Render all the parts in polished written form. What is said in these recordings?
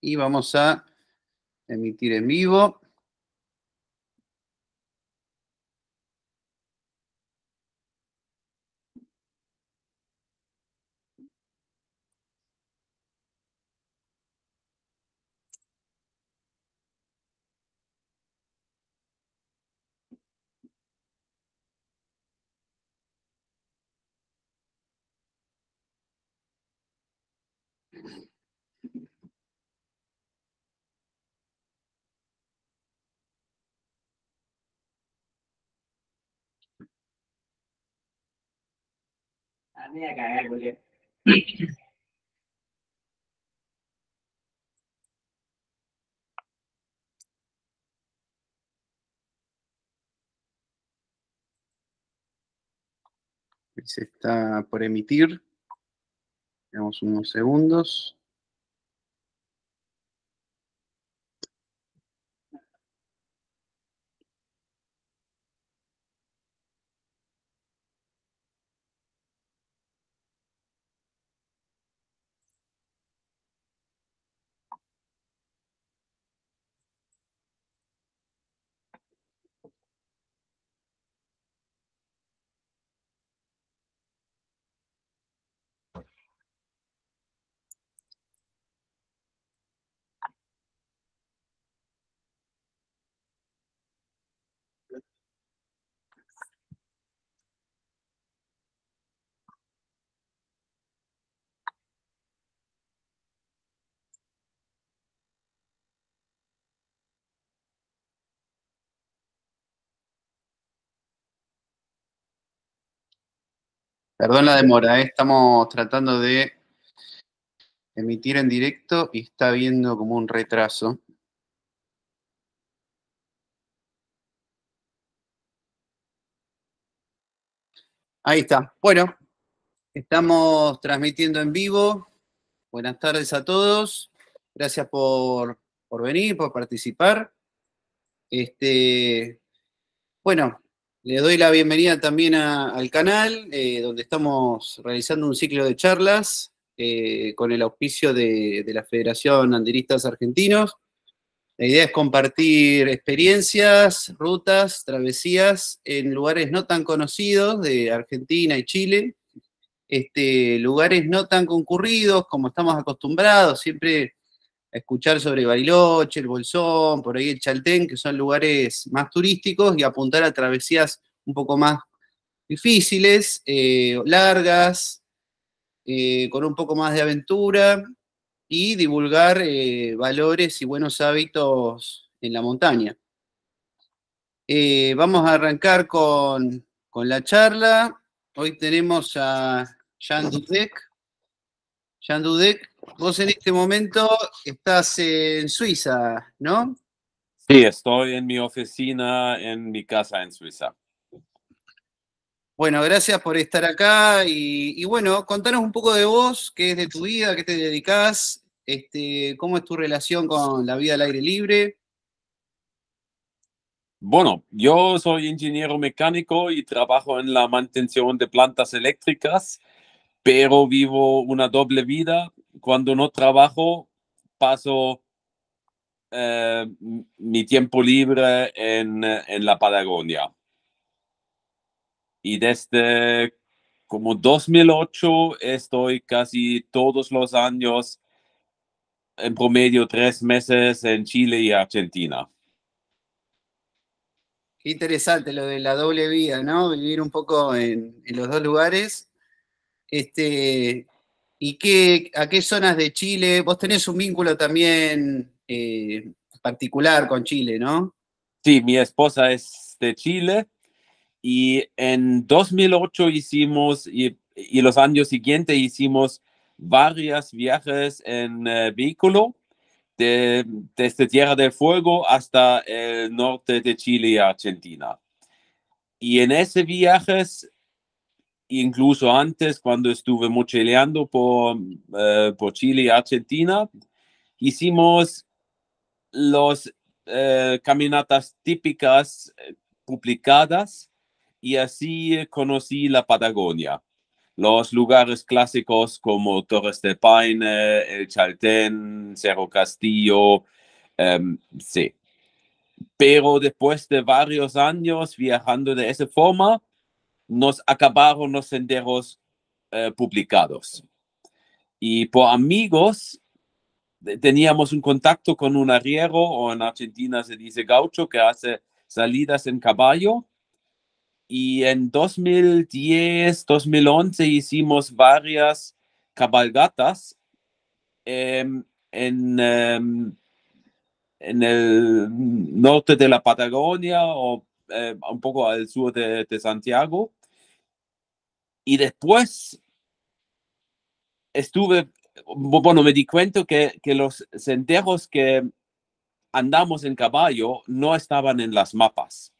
y vamos a emitir en vivo. Se está por emitir. Damos unos segundos. Perdón la demora, estamos tratando de emitir en directo y está habiendo como un retraso. Ahí está. Bueno, estamos transmitiendo en vivo. Buenas tardes a todos. Gracias por venir, por participar. Bueno, le doy la bienvenida también al canal, donde estamos realizando un ciclo de charlas con el auspicio de la Federación Anderistas Argentinos. La idea es compartir experiencias, rutas, travesías en lugares no tan conocidos de Argentina y Chile, lugares no tan concurridos como estamos acostumbrados, siempre a escuchar sobre Bariloche, el Bolsón, por ahí el Chaltén, que son lugares más turísticos, y apuntar a travesías un poco más difíciles, largas, con un poco más de aventura, y divulgar valores y buenos hábitos en la montaña. Vamos a arrancar con la charla. Hoy tenemos a Jan Dudek. Jan Dudek, vos en este momento estás en Suiza, ¿no? Sí, estoy en mi oficina, en mi casa en Suiza. Bueno, gracias por estar acá y bueno, contanos un poco de vos, qué es de tu vida, a qué te dedicás, cómo es tu relación con la vida al aire libre. Bueno, yo soy ingeniero mecánico y trabajo en la mantención de plantas eléctricas, pero vivo una doble vida. Cuando no trabajo, paso mi tiempo libre en la Patagonia. Y desde como 2008 estoy casi todos los años, en promedio 3 meses en Chile y Argentina. Qué interesante lo de la doble vida, ¿no? Vivir un poco en los dos lugares. ¿Y a qué zonas de Chile? Vos tenés un vínculo también particular con Chile, ¿no? Sí, mi esposa es de Chile y en 2008 hicimos y los años siguientes hicimos varios viajes en vehículo desde Tierra del Fuego hasta el norte de Chile y Argentina. Y en ese viajes, incluso antes, cuando estuve mochileando por Chile y Argentina, hicimos los caminatas típicas publicadas y así conocí la Patagonia. los lugares clásicos como Torres del Paine, el Chaltén, Cerro Castillo, sí. Pero después de varios años viajando de esa forma, nos acabaron los senderos publicados. Y por amigos teníamos un contacto con un arriero, o en Argentina se dice gaucho, que hace salidas en caballo. Y en 2010, 2011 hicimos varias cabalgatas en el norte de la Patagonia o un poco al sur de Santiago. Y después me di cuenta que los senderos que andamos en caballo no estaban en las mapas.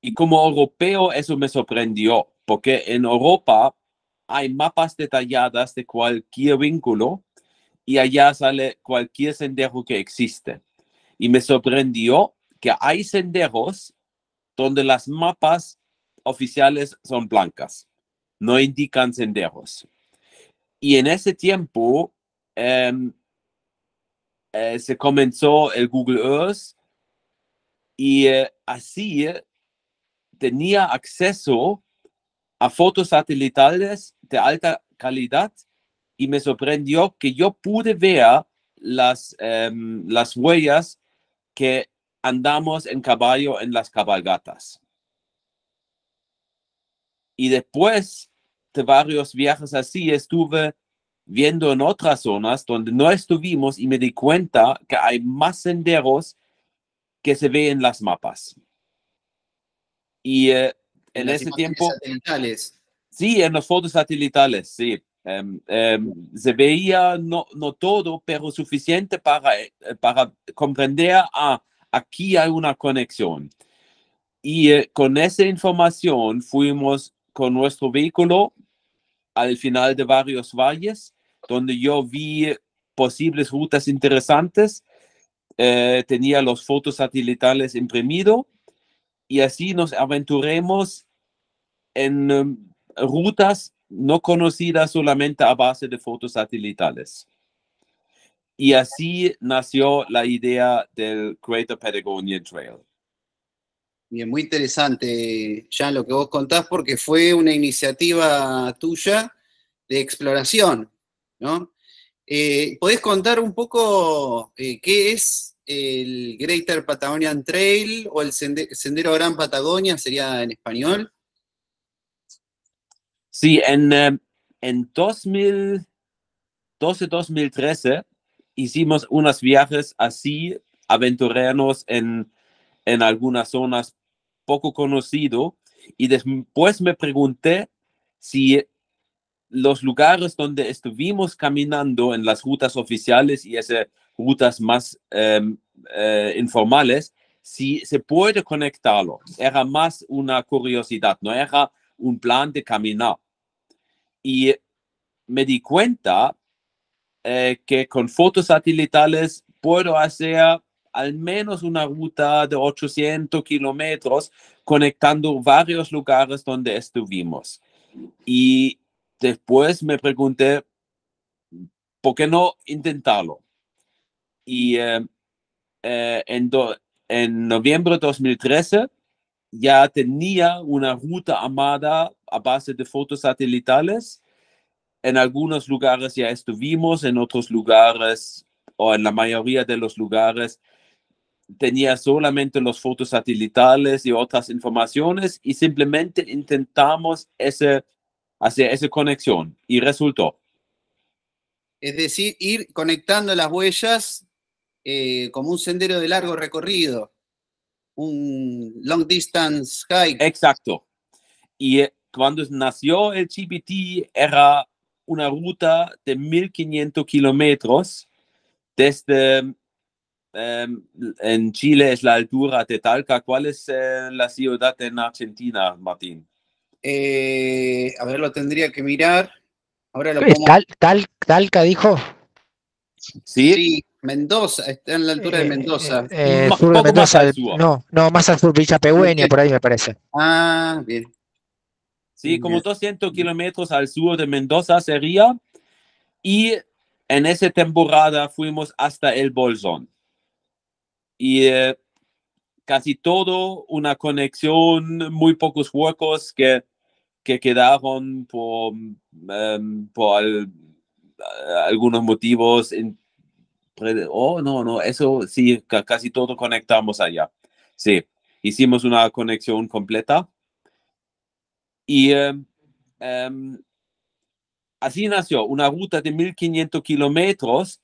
Y como europeo eso me sorprendió, porque en Europa hay mapas detalladas de cualquier vínculo y allá sale cualquier sendero que existe. Y me sorprendió que hay senderos donde las mapas oficiales son blancas, no indican senderos. Y en ese tiempo se comenzó el Google Earth y así tenía acceso a fotos satelitales de alta calidad y me sorprendió que yo pude ver las huellas que andamos en caballo en las cabalgatas. Y después de varios viajes así, estuve viendo en otras zonas donde no estuvimos y me di cuenta que hay más senderos que se ven en las mapas. Y en ese tiempo... satelitales. Sí, en las fotos satelitales, sí. Se veía no todo, pero suficiente para comprender, aquí hay una conexión. Y con esa información fuimos con nuestro vehículo al final de varios valles, donde yo vi posibles rutas interesantes, tenía los fotos satelitales imprimidos y así nos aventuremos en rutas no conocidas solamente a base de fotos satelitales. Y así nació la idea del Greater Patagonia Trail. Bien, muy interesante, Jan, lo que vos contás, porque fue una iniciativa tuya de exploración, ¿no? ¿Podés contar un poco qué es el Greater Patagonian Trail o el Sendero Gran Patagonia, sería en español? Sí, en 2012-2013 hicimos unos viajes así, aventureros en algunas zonas poco conocido, y después me pregunté si los lugares donde estuvimos caminando en las rutas oficiales y esas rutas más informales, si se puede conectarlo. Era más una curiosidad, no era un plan de caminar. Y me di cuenta que con fotos satelitales puedo hacer al menos una ruta de 800 kilómetros conectando varios lugares donde estuvimos. Y después me pregunté, ¿por qué no intentarlo? Y en noviembre de 2013 ya tenía una ruta armada a base de fotos satelitales. En algunos lugares ya estuvimos, en otros lugares, o en la mayoría de los lugares, tenía solamente las fotos satelitales y otras informaciones, y simplemente intentamos hacer esa conexión y resultó. Es decir, ir conectando las huellas como un sendero de largo recorrido, un long distance hike. Exacto. Y cuando nació el GPT era una ruta de 1500 kilómetros desde en Chile es la altura de Talca. ¿Cuál es la ciudad en Argentina, Martín? A ver, lo tendría que mirar. Ahora lo pongo. Talca dijo. Sí, Mendoza, está en la altura de Mendoza. Sur de Mendoza, no, más al sur, Villa Pegüeña, por ahí me parece. Ah, bien. Sí, como 200 kilómetros al sur de Mendoza sería. Y en esa temporada fuimos hasta el Bolsón. Y casi todo una conexión, muy pocos huecos que quedaron por algunos motivos. No, eso sí, casi todo conectamos allá. Sí, hicimos una conexión completa. Y así nació una ruta de 1500 kilómetros.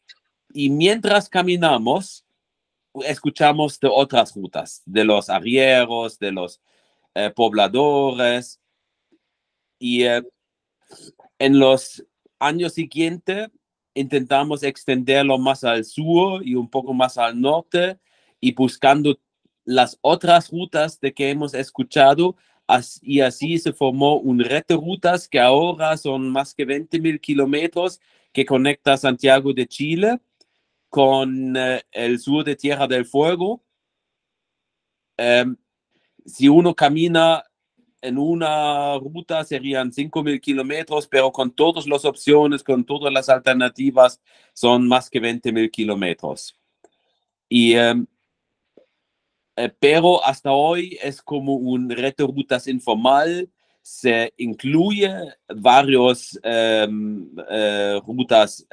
Y mientras caminamos, escuchamos de otras rutas, de los arrieros, de los pobladores. Y en los años siguientes intentamos extenderlo más al sur y un poco más al norte y buscando las otras rutas de que hemos escuchado, y así se formó un red de rutas que ahora son más que 20.000 kilómetros que conecta Santiago de Chile con el sur de Tierra del Fuego. Si uno camina en una ruta serían 5.000 kilómetros, pero con todas las opciones, con todas las alternativas, son más que 20.000 kilómetros. Pero hasta hoy es como un reto de rutas informal. Se incluye varias rutas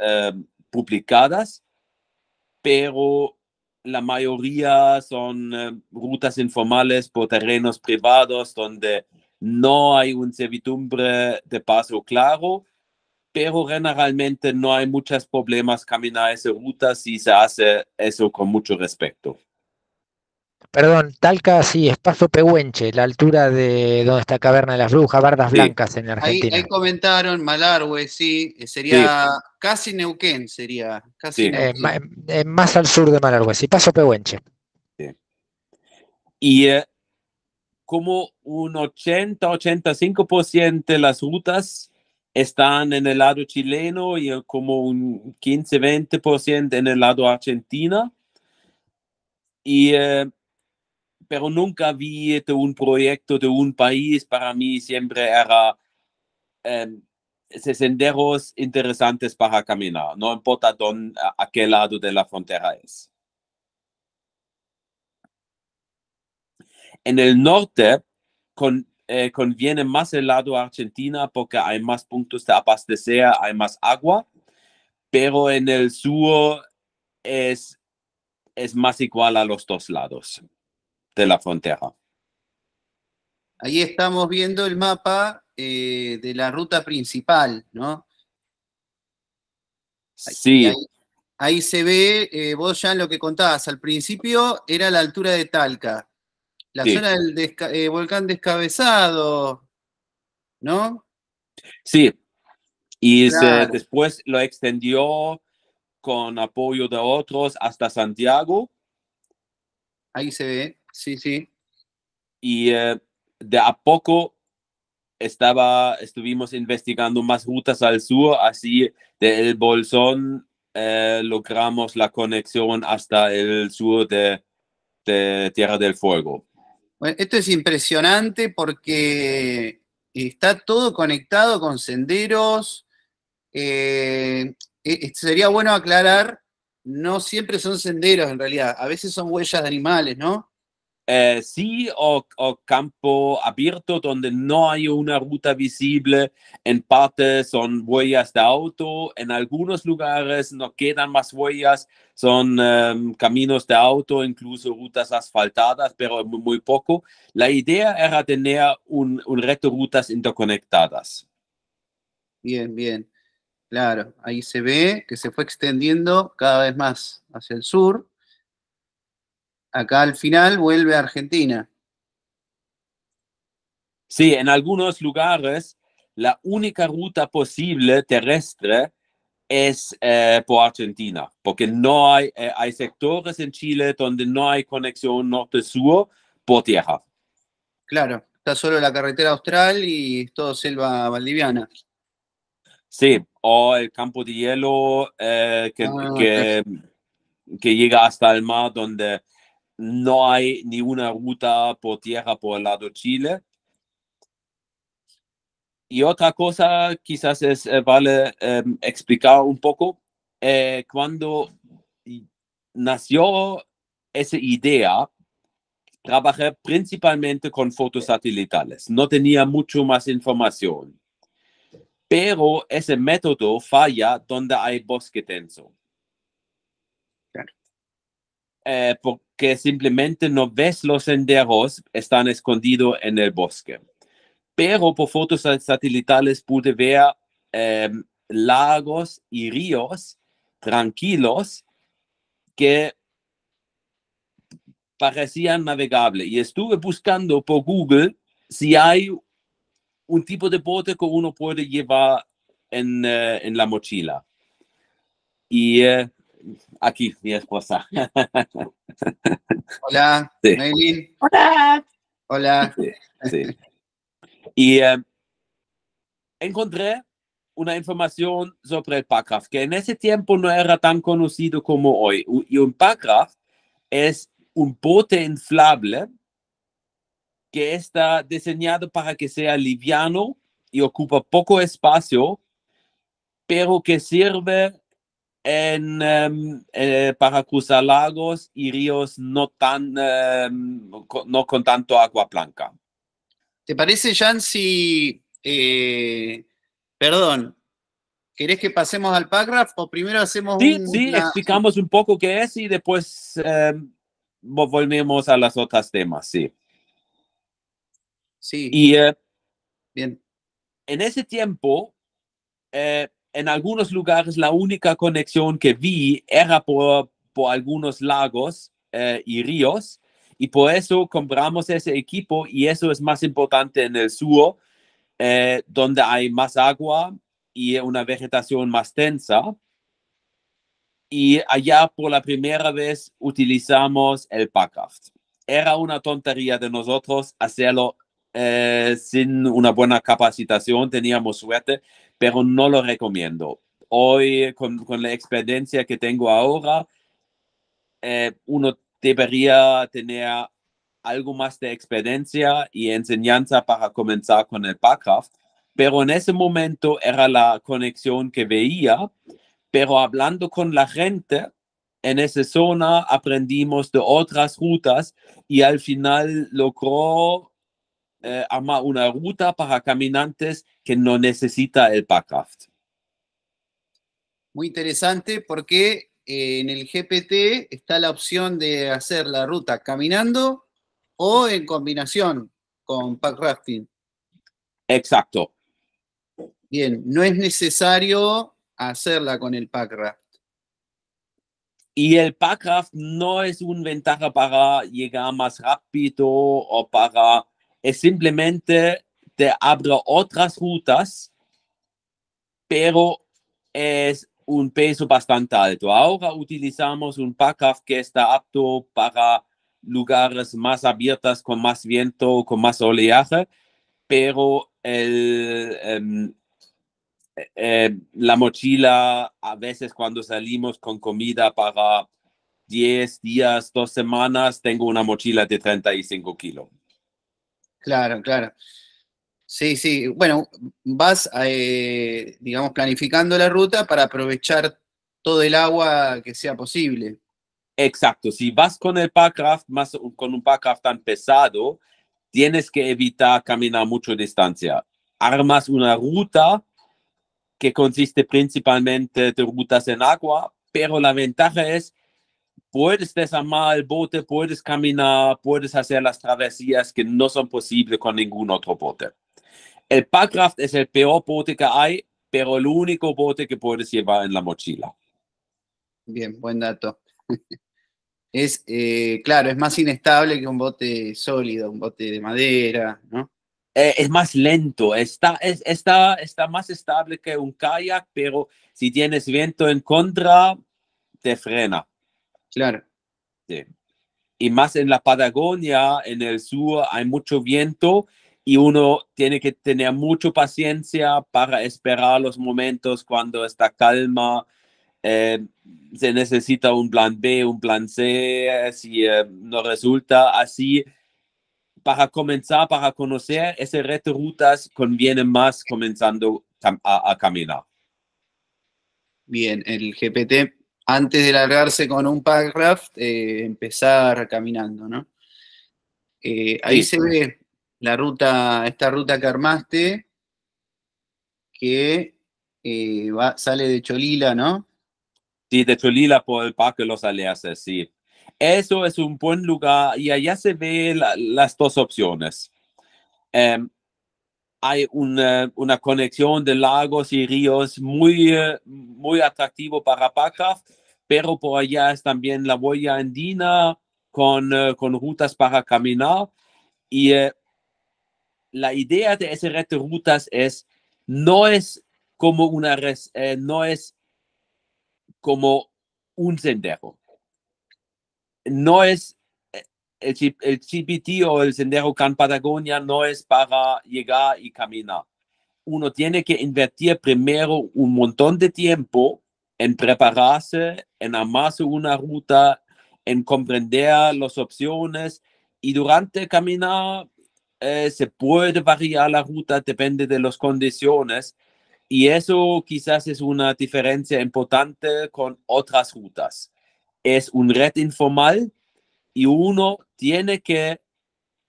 publicadas, pero la mayoría son rutas informales por terrenos privados donde no hay una servidumbre de paso claro, pero generalmente no hay muchos problemas caminar esa ruta si se hace eso con mucho respeto. Perdón, Talca sí, es Paso Pehuenche, la altura de donde está Caverna de las Brujas, Bardas Sí, Blancas en Ahí Argentina. comentaron Malargüe, sí, sí, sería casi Neuquén, sería casi sí, Neuquén. Más al sur de Malargüe, sí, Paso Pehuenche. sí. Y como un 80-85% de las rutas están en el lado chileno y como un 15-20% en el lado argentino. Y, pero nunca vi de un proyecto de un país. Para mí siempre era senderos interesantes para caminar, no importa a qué lado de la frontera es. En el norte conviene más el lado argentino porque hay más puntos de abastecer, hay más agua, pero en el sur es más igual a los dos lados de la frontera. Ahí estamos viendo el mapa de la ruta principal, ¿no? Y Sí, ahí se ve, vos ya lo que contabas, al principio era la altura de Talca, la sí, zona del volcán descabezado, ¿no? sí. Y Claro, después lo extendió con apoyo de otros hasta Santiago. ahí se ve, sí, sí. Y de a poco estuvimos investigando más rutas al sur, así de El Bolsón logramos la conexión hasta el sur de Tierra del Fuego. Bueno, esto es impresionante porque está todo conectado con senderos. Sería bueno aclarar, no siempre son senderos en realidad, a veces son huellas de animales, ¿no? Sí, o campo abierto donde no hay una ruta visible. En parte son huellas de auto, en algunos lugares no quedan más huellas, son caminos de auto, incluso rutas asfaltadas, pero muy poco. La idea era tener un reto de rutas interconectadas. Bien, bien, claro, ahí se ve que se fue extendiendo cada vez más hacia el sur. Acá al final vuelve a Argentina. Sí, en algunos lugares la única ruta posible terrestre es por Argentina, porque no hay sectores en Chile donde no hay conexión norte-sur por tierra. Claro, está solo la carretera austral y es todo selva valdiviana. Sí, o el campo de hielo Claro. que llega hasta el mar donde no hay ni una ruta por tierra por el lado de Chile. Y otra cosa quizás vale explicar un poco. Cuando nació esa idea, trabajé principalmente con fotos satelitales. No tenía mucho más información. Pero ese método falla donde hay bosque denso. Claro. Porque simplemente no ves los senderos, están escondidos en el bosque. Pero por fotos satelitales pude ver lagos y ríos tranquilos que parecían navegables. Y estuve buscando por Google si hay un tipo de bote que uno puede llevar en la mochila. Y aquí, mi esposa. Hola, Sí. Maylin. Hola. Hola. Sí, sí. Y encontré una información sobre el Packraft, que en ese tiempo no era tan conocido como hoy. Y un Packraft es un bote inflable que está diseñado para que sea liviano y ocupa poco espacio, pero que sirve para cruzar lagos y ríos no con tanto agua blanca. ¿Te parece, Jan, si... perdón, ¿querés que pasemos al Packraft o primero hacemos Sí, explicamos un poco qué es y después volvemos a los otros temas, sí. Sí, Y bien. en ese tiempo, en algunos lugares la única conexión que vi era por algunos lagos y ríos, y por eso compramos ese equipo, y eso es más importante en el sur, donde hay más agua y una vegetación más densa. Y allá por la primera vez utilizamos el Packraft. Era una tontería de nosotros hacerlo sin una buena capacitación, teníamos suerte, pero no lo recomiendo. Hoy, con la experiencia que tengo ahora, uno debería tener algo más de experiencia y enseñanza para comenzar con el Packraft, pero en ese momento era la conexión que veía. Pero hablando con la gente en esa zona, aprendimos de otras rutas y al final logró armar una ruta para caminantes que no necesita el Packraft. Muy interesante porque en el GPT está la opción de hacer la ruta caminando o en combinación con Packrafting. Exacto. Bien, no es necesario hacerla con el Packraft. Y el Packraft no es una ventaja para llegar más rápido o para... Es simplemente te abre otras rutas, pero es un peso bastante alto. Ahora utilizamos un Packraft que está apto para lugares más abiertos, con más viento, con más oleaje, pero la mochila, a veces cuando salimos con comida para 10 días, 2 semanas, tengo una mochila de 35 kilos. Claro, claro. Sí, sí. Bueno, vas, digamos, planificando la ruta para aprovechar todo el agua que sea posible. Exacto. Si vas con el Packraft, más con un Packraft tan pesado, tienes que evitar caminar mucha distancia. Armas una ruta que consiste principalmente de rutas en agua, pero la ventaja es, puedes desarmar el bote, puedes caminar, puedes hacer las travesías que no son posibles con ningún otro bote. El Packraft es el peor bote que hay, pero el único bote que puedes llevar en la mochila. Bien, buen dato. Es, claro, es más inestable que un bote sólido, un bote de madera, ¿no? Es más lento, está más estable que un kayak, pero si tienes viento en contra, te frena. Claro. Sí. Y más en la Patagonia, en el sur, hay mucho viento y uno tiene que tener mucha paciencia para esperar los momentos cuando está calma. Eh, Se necesita un plan B, un plan C, si no resulta así. para comenzar, para conocer esa red de rutas, conviene más comenzando a caminar. Bien, el GPT, antes de largarse con un packraft, empezar caminando, ¿no? Ahí Sí. se ve la ruta, esta ruta que armaste, que sale de Cholila, ¿no? Sí, de Cholila por el Parque Los Alerces, sí. Eso es un buen lugar y allá se ve las dos opciones. Hay una conexión de lagos y ríos muy atractivo para packraft, pero por allá es también la huella andina con rutas para caminar. Y la idea de esa red de rutas no es como no es como un sendero. No es el CPT o el sendero Gran Patagonia, no es para llegar y caminar. Uno tiene que invertir primero un montón de tiempo en prepararse, en armarse una ruta, en comprender las opciones, y durante caminar se puede variar la ruta, depende de las condiciones, y eso quizás es una diferencia importante con otras rutas. Es un red informal y uno tiene que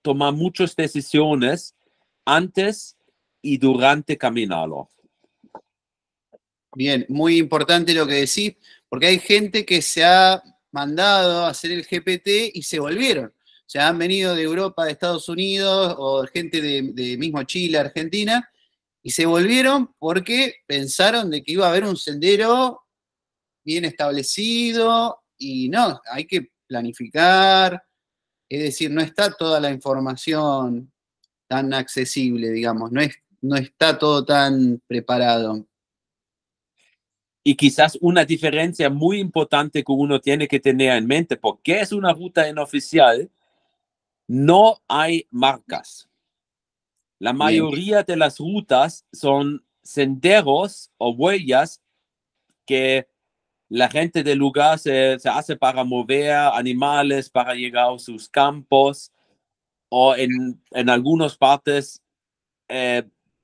tomar muchas decisiones antes y durante caminarlo. Bien, muy importante lo que decís, porque hay gente que se ha mandado a hacer el GPT y se volvieron. O sea, han venido de Europa, de Estados Unidos, o gente de mismo Chile, Argentina, y se volvieron porque pensaron de que iba a haber un sendero bien establecido, y no, hay que planificar, es decir, no está toda la información tan accesible, digamos, no está todo tan preparado. Y quizás una diferencia muy importante que uno tiene que tener en mente, porque es una ruta inoficial, no hay marcas. La Bien, mayoría de las rutas son senderos o huellas que la gente del lugar se hace para mover animales, para llegar a sus campos, o en algunas partes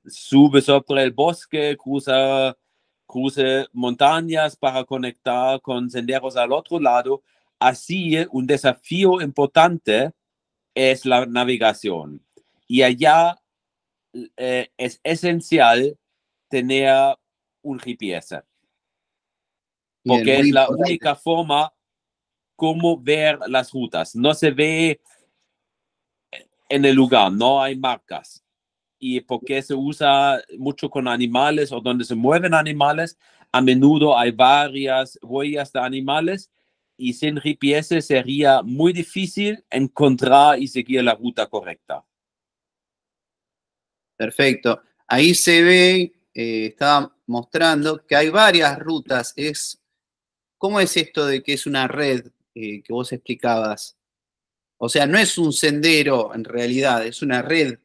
sube sobre el bosque, cruza montañas para conectar con senderos al otro lado. Así, un desafío importante es la navegación. Y allá es esencial tener un GPS, bien, porque muy es la importante. única forma como ver las rutas. No se ve en el lugar, no hay marcas. Y porque se usa mucho con animales o donde se mueven animales, a menudo hay varias huellas de animales y sin GPS sería muy difícil encontrar y seguir la ruta correcta. Perfecto. Ahí se ve, estaba mostrando que hay varias rutas. ¿Cómo es esto de que es una red que vos explicabas? O sea, no es un sendero en realidad, es una red.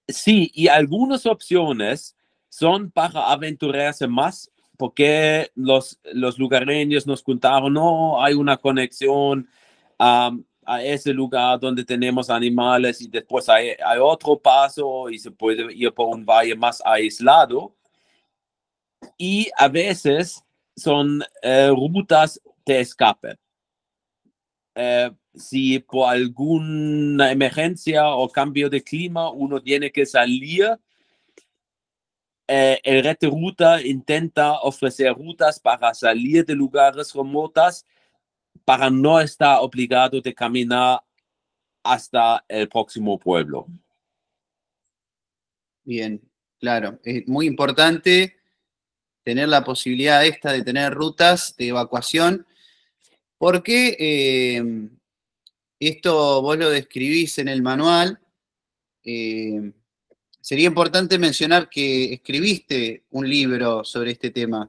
Sí, y algunas opciones son para aventurarse más, porque los lugareños nos contaron, no, hay una conexión a ese lugar donde tenemos animales y después hay otro paso y se puede ir por un valle más aislado. Y a veces son rutas de escape. Si por alguna emergencia o cambio de clima uno tiene que salir, el red de ruta intenta ofrecer rutas para salir de lugares remotos para no estar obligado de caminar hasta el próximo pueblo. Bien, claro. Es muy importante tener la posibilidad esta de tener rutas de evacuación, porque esto vos lo describís en el manual. eh, Sería importante mencionar que escribiste un libro sobre este tema.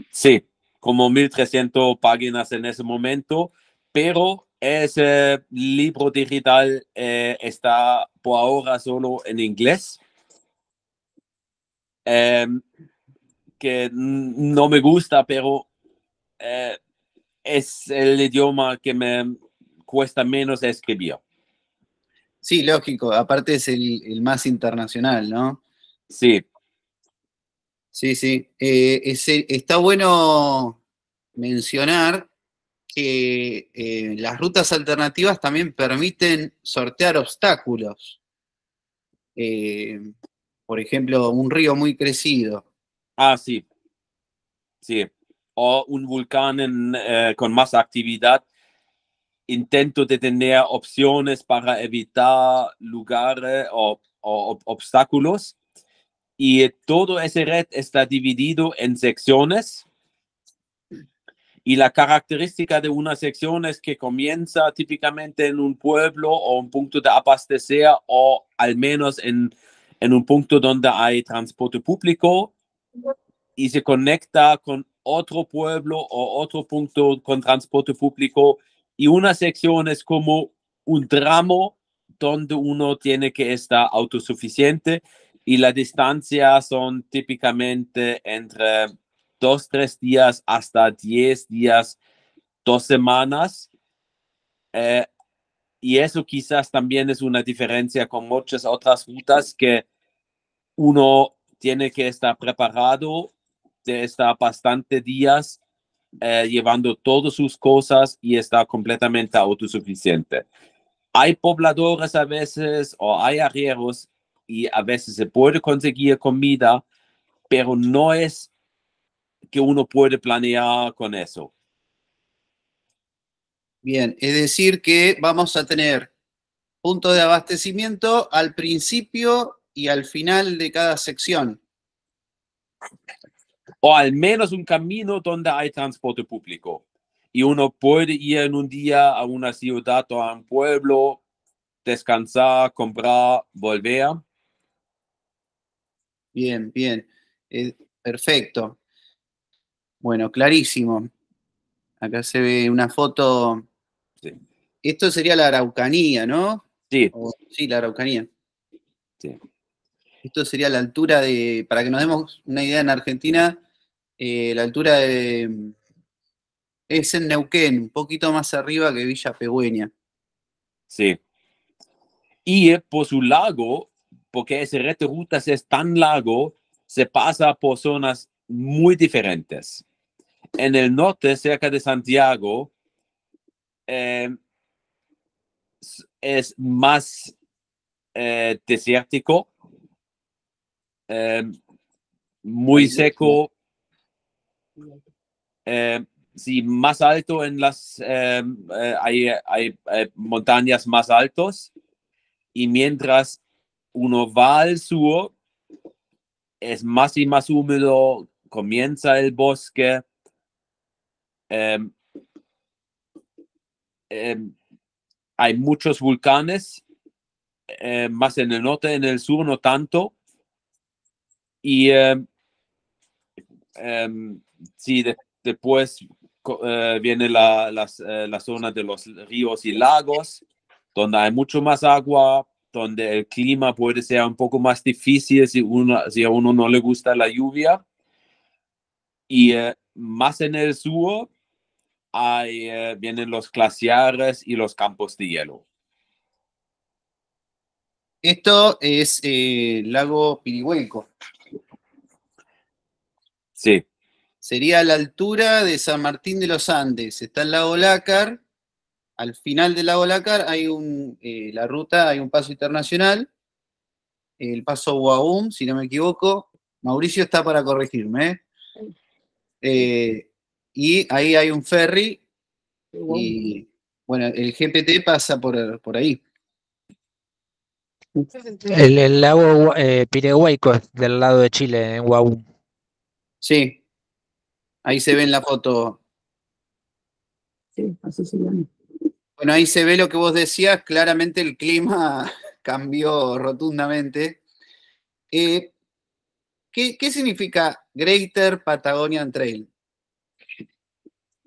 Sí, como 1.300 páginas en ese momento, pero ese libro digital está por ahora solo en inglés, que no me gusta, pero es el idioma que me cuesta menos escribir. Sí, lógico, aparte es el más internacional, ¿no? Sí, Sí, sí. Está bueno mencionar que las rutas alternativas también permiten sortear obstáculos. Eh, por ejemplo, un río muy crecido. sí, sí. O un volcán con más actividad. Intento de tener opciones para evitar lugares o obstáculos. Y todo ese red está dividido en secciones. Y la característica de una sección es que comienza típicamente en un pueblo o un punto de abastecer o al menos en un punto donde hay transporte público y se conecta con otro pueblo o otro punto con transporte público. Y una sección es como un tramo donde uno tiene que estar autosuficiente y la distancia son típicamente entre 2, 3 días hasta 10 días, 2 semanas. Eh, y eso quizás también es una diferencia con muchas otras rutas que uno tiene que estar preparado de estar bastante días llevando todas sus cosas y estar completamente autosuficiente. Hay pobladores a veces o hay arrieros y a veces se puede conseguir comida, pero no es que uno puede planear con eso. Bien, es decir que vamos a tener puntos de abastecimiento al principio y al final de cada sección. O al menos un camino donde hay transporte público. Y uno puede ir en un día a una ciudad o a un pueblo, descansar, comprar, volver. Bien, bien. Perfecto. Bueno, clarísimo. Acá se ve una foto. Sí, Esto sería la Araucanía, ¿no? sí, Sí, la Araucanía. sí. Esto sería la altura para que nos demos una idea en Argentina, la altura es en Neuquén, un poquito más arriba que Villa Pegüeña. Sí. Y por su lago, porque ese red de rutas es tan largo, se pasa por zonas muy diferentes. En el norte, cerca de Santiago, eh, es más desértico, eh, muy seco, sí, más alto en hay montañas más altos y mientras uno va al sur es más y más húmedo, comienza el bosque, eh, eh, hay muchos volcanes, más en el norte, en el sur no tanto y sí, después viene la zona de los ríos y lagos, donde hay mucho más agua, donde el clima puede ser un poco más difícil si a uno no le gusta la lluvia. Y más en el sur vienen los glaciares y los campos de hielo. Esto es lago Pirihuelco. Sí, Sería a la altura de San Martín de los Andes. Está el lago Lácar. Al final del lago Lácar hay la ruta, hay un paso internacional, el paso Guaum, si no me equivoco. Mauricio está para corregirme. Y ahí hay un ferry y, bueno, el GPT pasa por ahí. El lago Pirahuayco es del lado de Chile, en Guau. Sí, ahí se ve en la foto. Sí, así se llama. Bueno, ahí se ve lo que vos decías, claramente el clima cambió rotundamente. ¿Qué significa Greater Patagonian Trail?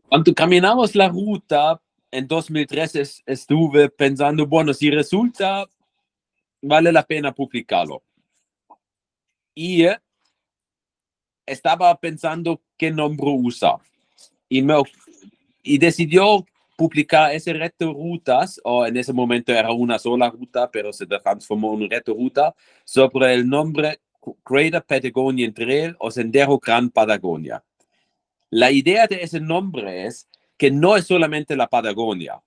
cuando caminamos la ruta en 2003 estuve pensando, bueno, si resulta, vale la pena publicarlo. Y estaba pensando qué nombre usar. Y decidió publicar esa red de rutas, o en ese momento era una sola ruta, pero se transformó en una red de ruta, sobre el nombre Greater Patagonian Trail o Sendero Gran Patagonia. La idea de ese nombre es que no es solamente la Patagonia,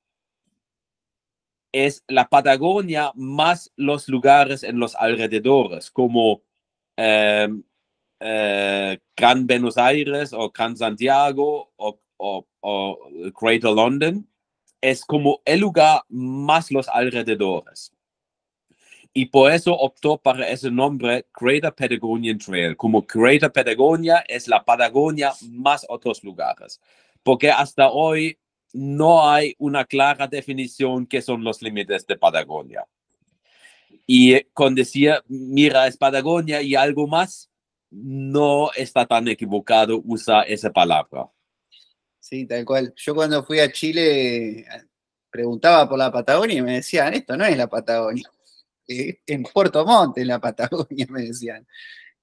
es la Patagonia más los lugares en los alrededores, como Gran Buenos Aires o Gran Santiago o Greater London. Es como el lugar más los alrededores. Y por eso optó para ese nombre Greater Patagonian Trail. Como Greater Patagonia es la Patagonia más otros lugares. Porque hasta hoy no hay una clara definición que son los límites de Patagonia. Y con decir, mira, es Patagonia y algo más, no está tan equivocado usar esa palabra. Sí, tal cual. Yo cuando fui a Chile preguntaba por la Patagonia y me decían, esto no es la Patagonia. En Puerto Montt, en la Patagonia, me decían.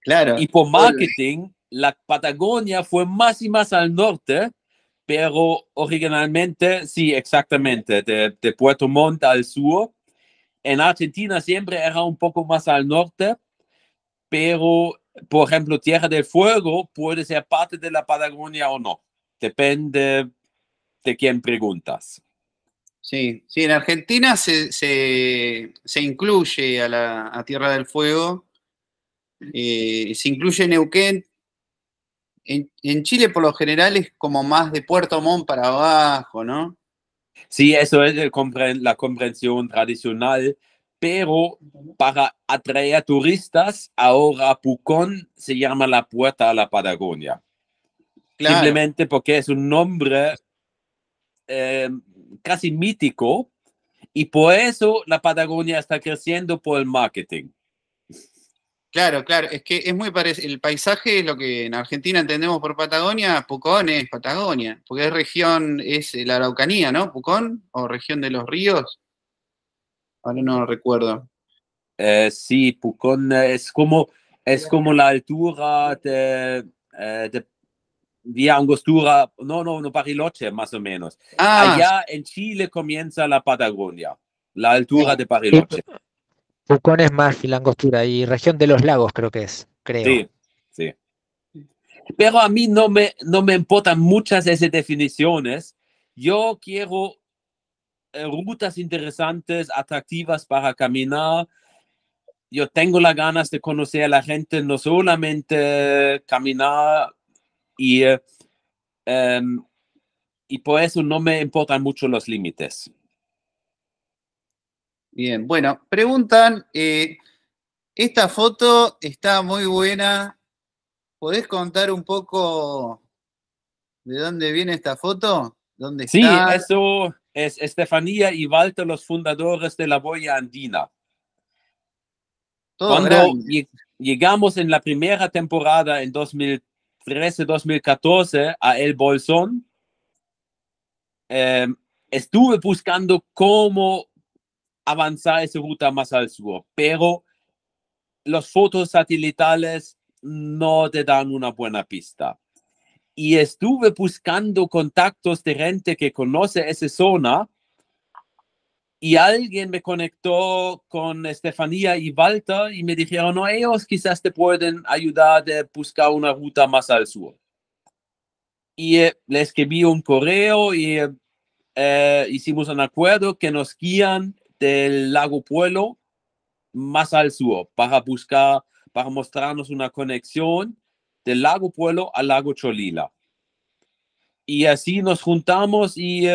Claro. Y por marketing, la Patagonia fue más y más al norte, pero originalmente, sí, exactamente, de Puerto Montt al sur. En Argentina siempre era un poco más al norte, pero, por ejemplo, Tierra del Fuego puede ser parte de la Patagonia o no. Depende de quién preguntas. Sí, sí, en Argentina se incluye a Tierra del Fuego, se incluye Neuquén. En Chile por lo general es como más de Puerto Montt para abajo, ¿no? Sí, eso es la comprensión tradicional, pero para atraer turistas, ahora Pucón se llama la puerta a la Patagonia. Claro. Simplemente porque es un nombre casi mítico y por eso la Patagonia está creciendo por el marketing. Claro, claro, es que es muy parecido. El paisaje es lo que en Argentina entendemos por Patagonia, Pucón es Patagonia, porque es región, es la Araucanía, ¿no? Pucón, o región de los ríos. Ahora no recuerdo. Sí, Pucón es como la altura de Vía Angostura, no, Bariloche, más o menos. Ah, Allá en Chile comienza la Patagonia, la altura de Bariloche. Pucón es más Langostura y región de los lagos creo que es, creo. Sí, sí. Pero a mí no me importan muchas esas definiciones. Yo quiero rutas interesantes, atractivas para caminar. Yo tengo las ganas de conocer a la gente, no solamente caminar y por eso no me importan mucho los límites. bien, bueno, preguntan, esta foto está muy buena. ¿Podés contar un poco de dónde viene esta foto? ¿Dónde Sí, está? eso es Estefanía y Walter, los fundadores de la Boya Andina. Todo Cuando grande. llegamos en la primera temporada en 2013-2014 a El Bolsón, estuve buscando cómo avanzar esa ruta más al sur, pero los fotos satelitales no te dan una buena pista. Y estuve buscando contactos de gente que conoce esa zona y alguien me conectó con Estefanía y Walter y me dijeron, no, ellos quizás te pueden ayudar a buscar una ruta más al sur. Y le escribí un correo y hicimos un acuerdo que nos guían del lago Puelo más al sur para mostrarnos una conexión del lago Puelo al lago Cholila. Y así nos juntamos y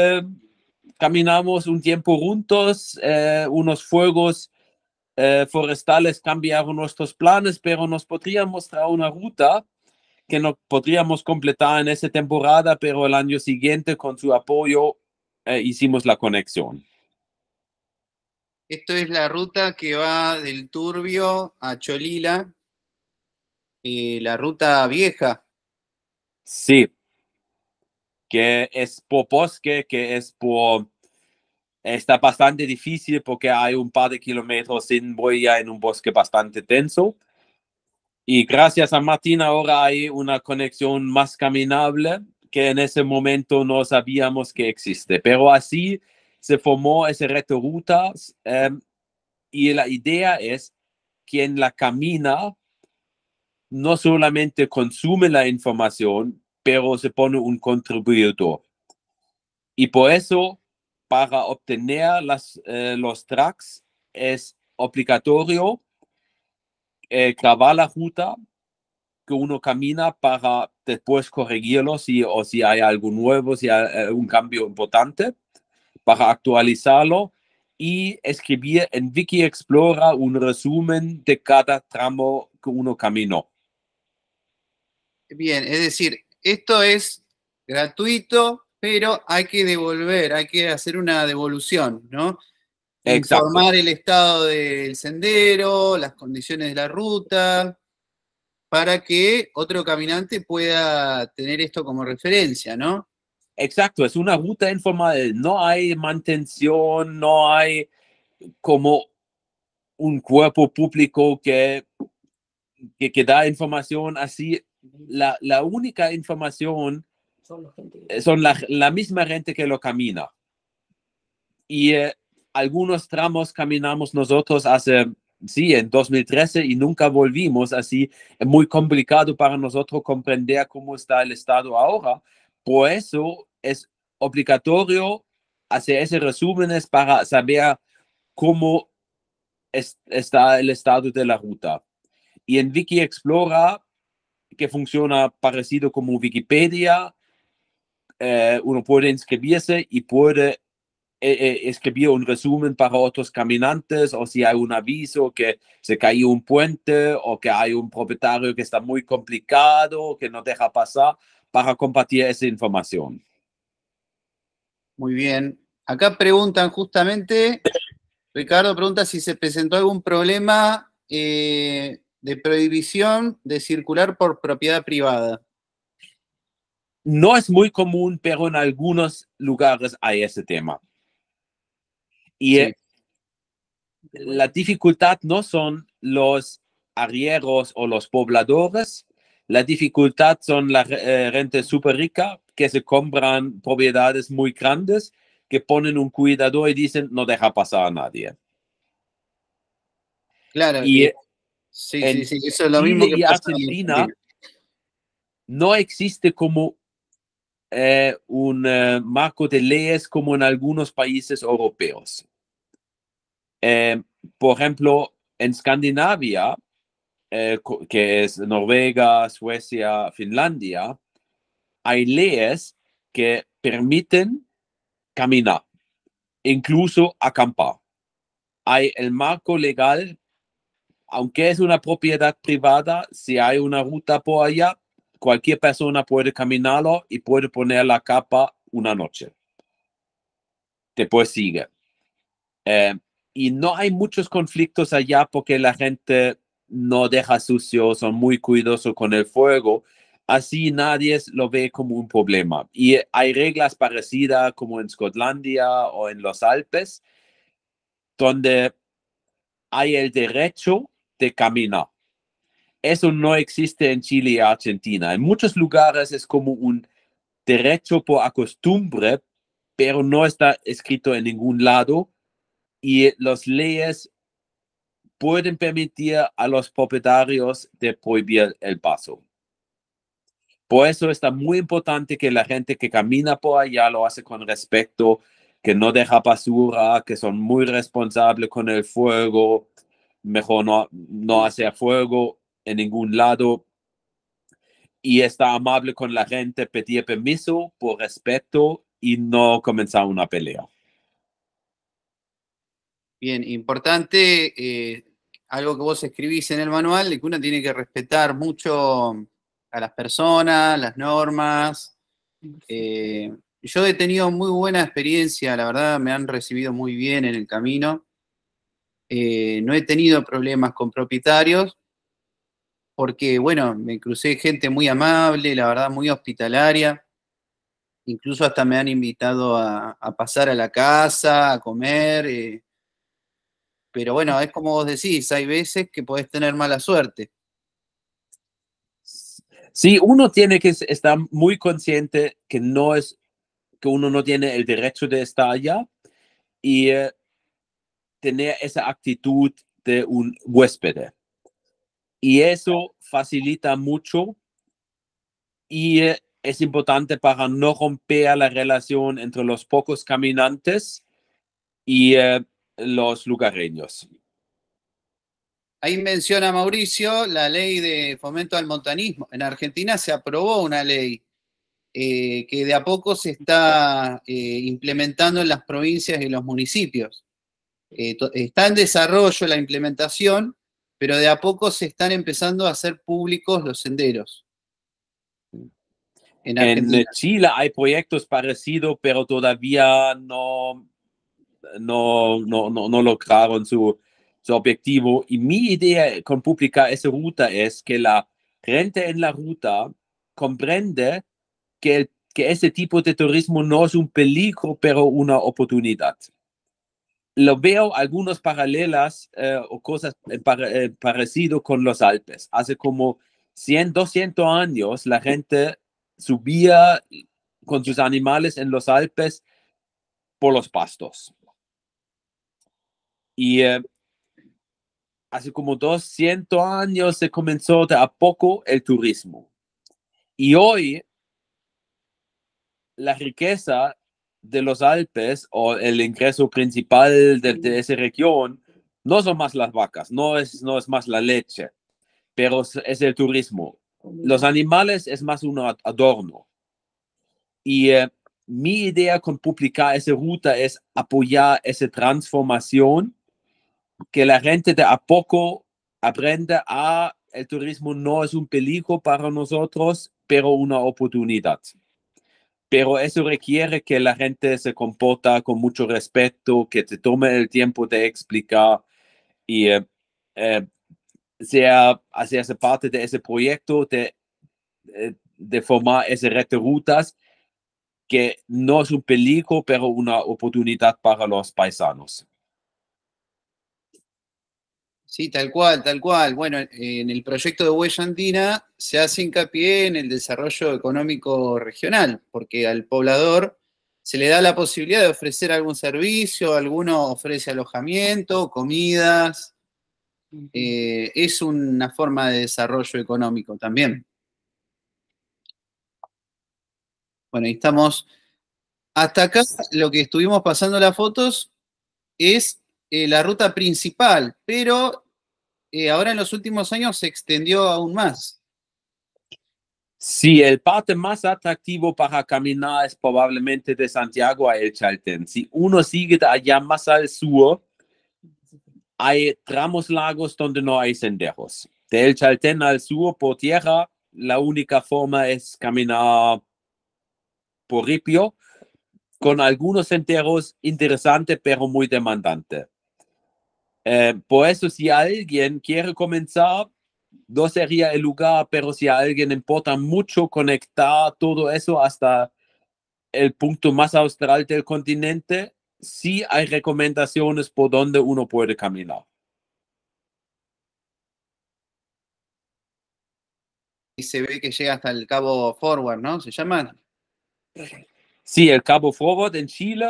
caminamos un tiempo juntos. Unos fuegos forestales cambiaron nuestros planes, pero nos podrían mostrar una ruta que no podríamos completar en esa temporada, pero el año siguiente con su apoyo hicimos la conexión. Esto es la ruta que va del Turbio a Cholila, la ruta vieja. Sí, que es por bosque, está bastante difícil porque hay un par de kilómetros sin huella en un bosque bastante denso. Y gracias a Martín ahora hay una conexión más caminable que en ese momento no sabíamos que existe. Pero así se formó ese reto rutas y la idea es quien la camina no solamente consume la información, pero se pone un contribuidor. Y por eso, para obtener los tracks, es obligatorio grabar la ruta que uno camina para después corregirlo o si hay algo nuevo, si hay un cambio importante, para actualizarlo y escribir en Wiki Explorer un resumen de cada tramo que uno caminó. Bien, es decir, esto es gratuito, pero hay que devolver, hay que hacer una devolución, ¿no? Exacto. Informar el estado del sendero, las condiciones de la ruta, para que otro caminante pueda tener esto como referencia, ¿no? Exacto, es una ruta informal, no hay mantención, no hay como un cuerpo público que da información así. La única información son la misma gente que lo camina. Y algunos tramos caminamos nosotros en 2013 y nunca volvimos. Así es muy complicado para nosotros comprender cómo está el estado ahora. Por eso es obligatorio hacer ese resúmenes para saber cómo está el estado de la ruta. Y en Wiki Explorer, que funciona parecido como Wikipedia, uno puede inscribirse y puede escribir un resumen para otros caminantes, o si hay un aviso que se cayó un puente o que hay un propietario que está muy complicado, que no deja pasar, para compartir esa información. Muy bien. Acá preguntan justamente, Ricardo pregunta si se presentó algún problema de prohibición de circular por propiedad privada. No es muy común, pero en algunos lugares hay ese tema. Y Sí. la dificultad no son los arrieros o los pobladores, la dificultad son la gente súper rica que se compran propiedades muy grandes, que ponen un cuidador y dicen no deja pasar a nadie. Claro, Y sí, en eso es lo mismo Chile que y pasa en Argentina Argentina. no existe como un marco de leyes como en algunos países europeos. Por ejemplo, en Escandinavia, que es Noruega, Suecia, Finlandia, hay leyes que permiten caminar, incluso acampar. Hay el marco legal, aunque es una propiedad privada, si hay una ruta por allá, cualquier persona puede caminarlo y puede poner la capa una noche. Después sigue. Y no hay muchos conflictos allá porque la gente no deja sucio, son muy cuidadosos con el fuego. Así nadie lo ve como un problema. Y hay reglas parecidas como en Escotlandia o en los Alpes, donde hay el derecho de caminar. Eso no existe en Chile y Argentina. En muchos lugares es como un derecho por costumbre, pero no está escrito en ningún lado. Y las leyes pueden permitir a los propietarios de prohibir el paso. Por eso está muy importante que la gente que camina por allá lo hace con respeto, que no deja basura, que son muy responsables con el fuego, mejor no hacer fuego en ningún lado y está amable con la gente, pedir permiso por respeto y no comenzar una pelea. Bien, importante, algo que vos escribís en el manual, de que uno tiene que respetar mucho a las personas, las normas. Yo he tenido muy buena experiencia, la verdad me han recibido muy bien en el camino. No he tenido problemas con propietarios porque, bueno, me crucé gente muy amable, la verdad muy hospitalaria. Incluso hasta me han invitado a pasar a la casa, a comer. Pero bueno, es como vos decís, hay veces que podés tener mala suerte. Sí, uno tiene que estar muy consciente que uno no tiene el derecho de estar allá y tener esa actitud de un huésped. Y eso facilita mucho y es importante para no romper la relación entre los pocos caminantes y los lugareños. Ahí menciona Mauricio la ley de fomento al montañismo. En Argentina se aprobó una ley que de a poco se está implementando en las provincias y los municipios. Está en desarrollo la implementación, pero de a poco se están empezando a hacer públicos los senderos. En Argentina. En Chile hay proyectos parecidos, pero todavía no lograron su objetivo. Y mi idea con publicar esa ruta es que la gente en la ruta comprende que ese tipo de turismo no es un peligro, pero una oportunidad. Lo veo algunos paralelas o cosas parecidas con los Alpes. Hace como 100, 200 años la gente subía con sus animales en los Alpes por los pastos. Y hace como 200 años se comenzó de a poco el turismo. Y hoy la riqueza de los Alpes o el ingreso principal de esa región no son más las vacas, no es más la leche, pero es el turismo. Los animales es más un adorno. Y mi idea con publicar esa ruta es apoyar esa transformación, que la gente de a poco aprenda el turismo no es un peligro para nosotros, pero una oportunidad. Pero eso requiere que la gente se comporta con mucho respeto, que se tome el tiempo de explicar y hacerse parte de ese proyecto de formar esa red de rutas que no es un peligro, pero una oportunidad para los paisanos. Sí, tal cual, tal cual. Bueno, en el proyecto de Huella Andina se hace hincapié en el desarrollo económico regional, porque al poblador se le da la posibilidad de ofrecer algún servicio, alguno ofrece alojamiento, comidas. Es una forma de desarrollo económico también. Bueno, y estamos. Hasta acá lo que estuvimos pasando las fotos es la ruta principal, pero ahora en los últimos años se extendió aún más. Sí, el parte más atractivo para caminar es probablemente de Santiago a El Chaltén. Si uno sigue de allá más al sur, hay tramos largos donde no hay senderos. De El Chaltén al sur por tierra, la única forma es caminar por ripio, con algunos senderos interesantes, pero muy demandantes. Por eso, si alguien quiere comenzar, no sería el lugar, pero si a alguien importa mucho conectar todo eso hasta el punto más austral del continente, sí hay recomendaciones por donde uno puede caminar. Y se ve que llega hasta el Cabo Forward, ¿no? ¿Se llama? Sí, el Cabo Forward en Chile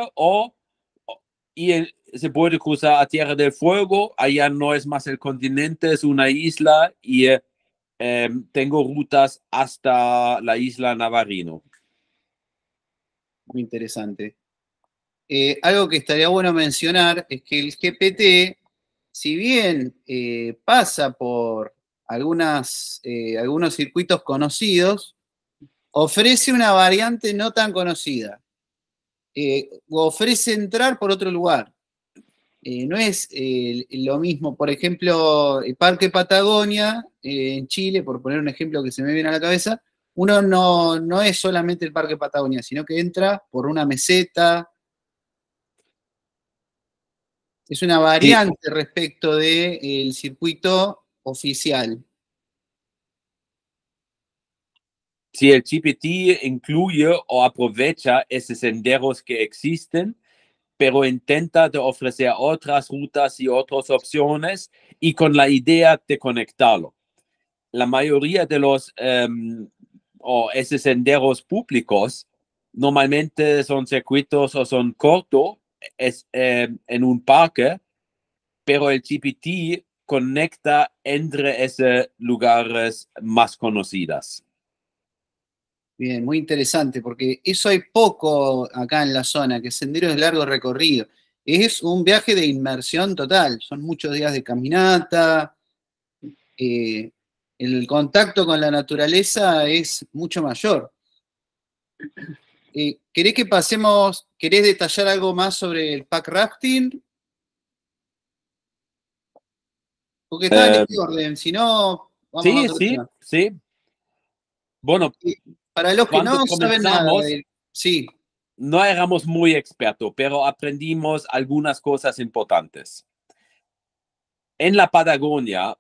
se puede cruzar a Tierra del Fuego. Allá no es más el continente, es una isla y tengo rutas hasta la isla Navarino. Muy interesante. Algo que estaría bueno mencionar es que el GPT, si bien pasa por algunos circuitos conocidos, ofrece una variante no tan conocida. Ofrece entrar por otro lugar. No es lo mismo, por ejemplo, el Parque Patagonia en Chile, por poner un ejemplo que se me viene a la cabeza, uno no es solamente el Parque Patagonia, sino que entra por una meseta. Es una variante respecto del circuito oficial. Si el GPT incluye o aprovecha esos senderos que existen, pero intenta de ofrecer otras rutas y otras opciones y con la idea de conectarlo. La mayoría de los o esos senderos públicos normalmente son circuitos o son cortos en un parque, pero el GPT conecta entre esos lugares más conocidos. Bien, muy interesante, porque eso hay poco acá en la zona, que senderos de largo recorrido. Es un viaje de inmersión total, son muchos días de caminata, eh, el contacto con la naturaleza es mucho mayor. ¿Querés que pasemos, querés detallar algo más sobre el pack rafting? Porque está en este orden, si no, vamos a otro tema. Sí. Bueno, para los que cuando no saben nada comenzamos, sí. No éramos muy expertos, pero aprendimos algunas cosas importantes. En la Patagonia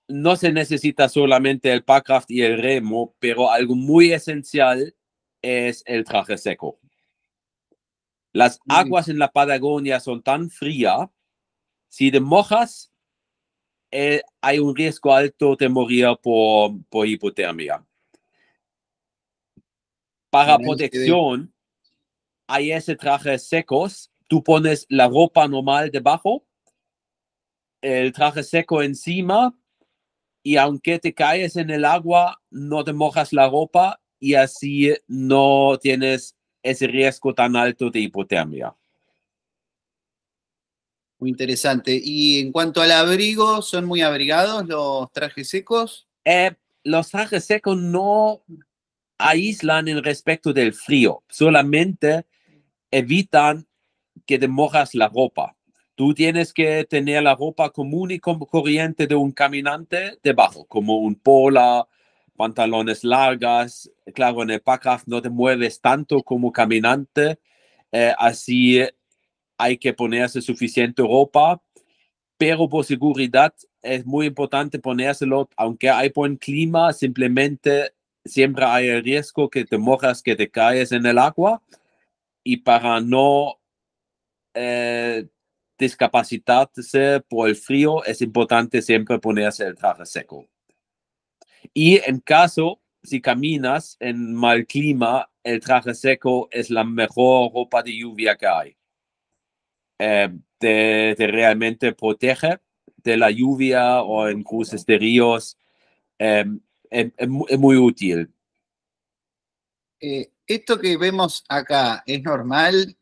no se necesita solamente el packraft y el remo, pero algo muy esencial es el traje seco. Las aguas en la Patagonia son tan frías, si te mojas, hay un riesgo alto de morir por hipotermia. Para protección, hay ese traje secos, tú pones la ropa normal debajo, el traje seco encima, y aunque te caes en el agua, no te mojas la ropa y así no tienes ese riesgo tan alto de hipotermia. Muy interesante. Y en cuanto al abrigo, ¿son muy abrigados los trajes secos? Los trajes secos no aíslan en respecto del frío, solamente evitan que te mojas la ropa. Tú tienes que tener la ropa común y corriente de un caminante debajo, como un polar, pantalones largas. Claro, en el packraft no te mueves tanto como caminante, así hay que ponerse suficiente ropa, pero por seguridad es muy importante ponérselo, aunque hay buen clima, simplemente siempre hay el riesgo que te mojas, que te caes en el agua, y para no discapacitarse por el frío, es importante siempre ponerse el traje seco. Y en caso, si caminas en mal clima, el traje seco es la mejor ropa de lluvia que hay. Te realmente protege de la lluvia o en cruces de ríos. Es muy útil. ¿Esto que vemos acá es normal?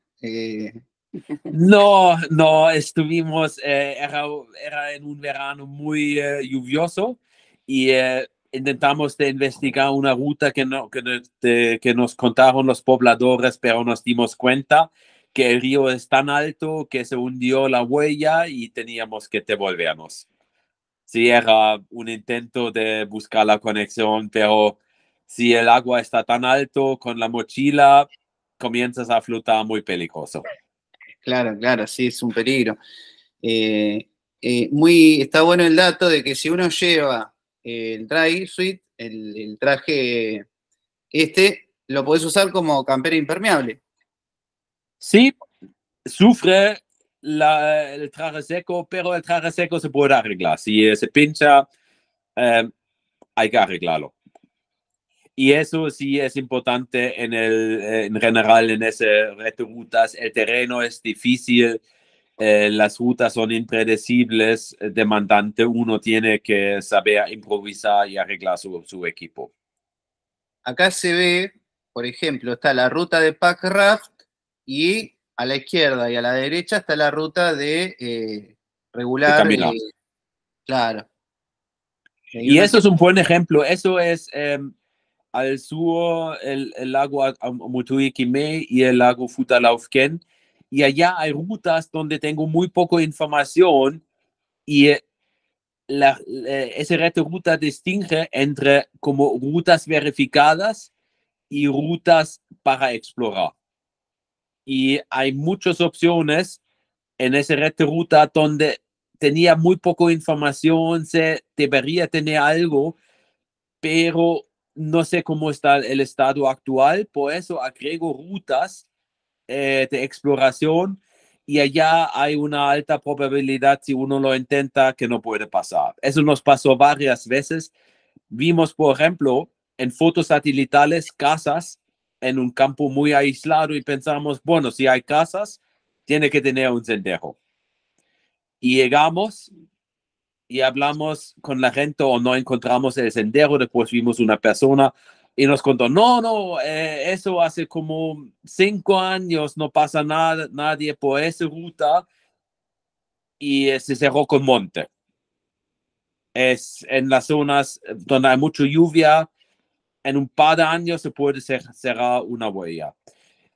No, estuvimos, era en un verano muy lluvioso y intentamos de investigar una ruta que nos contaron los pobladores, pero nos dimos cuenta que el río es tan alto que se hundió la huella y teníamos que devolvernos. Sí, era un intento de buscar la conexión, pero si el agua está tan alto con la mochila, comienzas a flotar muy peligroso. Claro, sí, es un peligro. Está bueno el dato de que si uno lleva el dry suit, el traje lo podés usar como campera impermeable. Sí, sufre el traje seco, pero el traje seco se puede arreglar. Si se pincha, hay que arreglarlo. Y eso sí es importante en general en esas rutas. El terreno es difícil, las rutas son impredecibles, demandante. Uno tiene que saber improvisar y arreglar su equipo. Acá se ve, por ejemplo, está la ruta de pack raft y a la izquierda y a la derecha está la ruta de regular. Claro. Y eso es un buen ejemplo. Eso es al sur el lago Mutuikime y el lago Futalaufken. Y allá hay rutas donde tengo muy poca información y esa ruta distingue entre como rutas verificadas y rutas para explorar. Y hay muchas opciones en esa ruta donde tenía muy poca información, se debería tener algo, pero no sé cómo está el estado actual, por eso agrego rutas de exploración y allá hay una alta probabilidad, si uno lo intenta, que no puede pasar. Eso nos pasó varias veces. Vimos, por ejemplo, en fotos satelitales casas en un campo muy aislado y pensamos, bueno, si hay casas, tiene que tener un sendero. Y llegamos y hablamos con la gente o no encontramos el sendero, después vimos una persona y nos contó, no, eso hace como 5 años, no pasa nada, nadie por esa ruta y se cerró con monte. Es en las zonas donde hay mucha lluvia, en un par de años se puede cerrar una huella.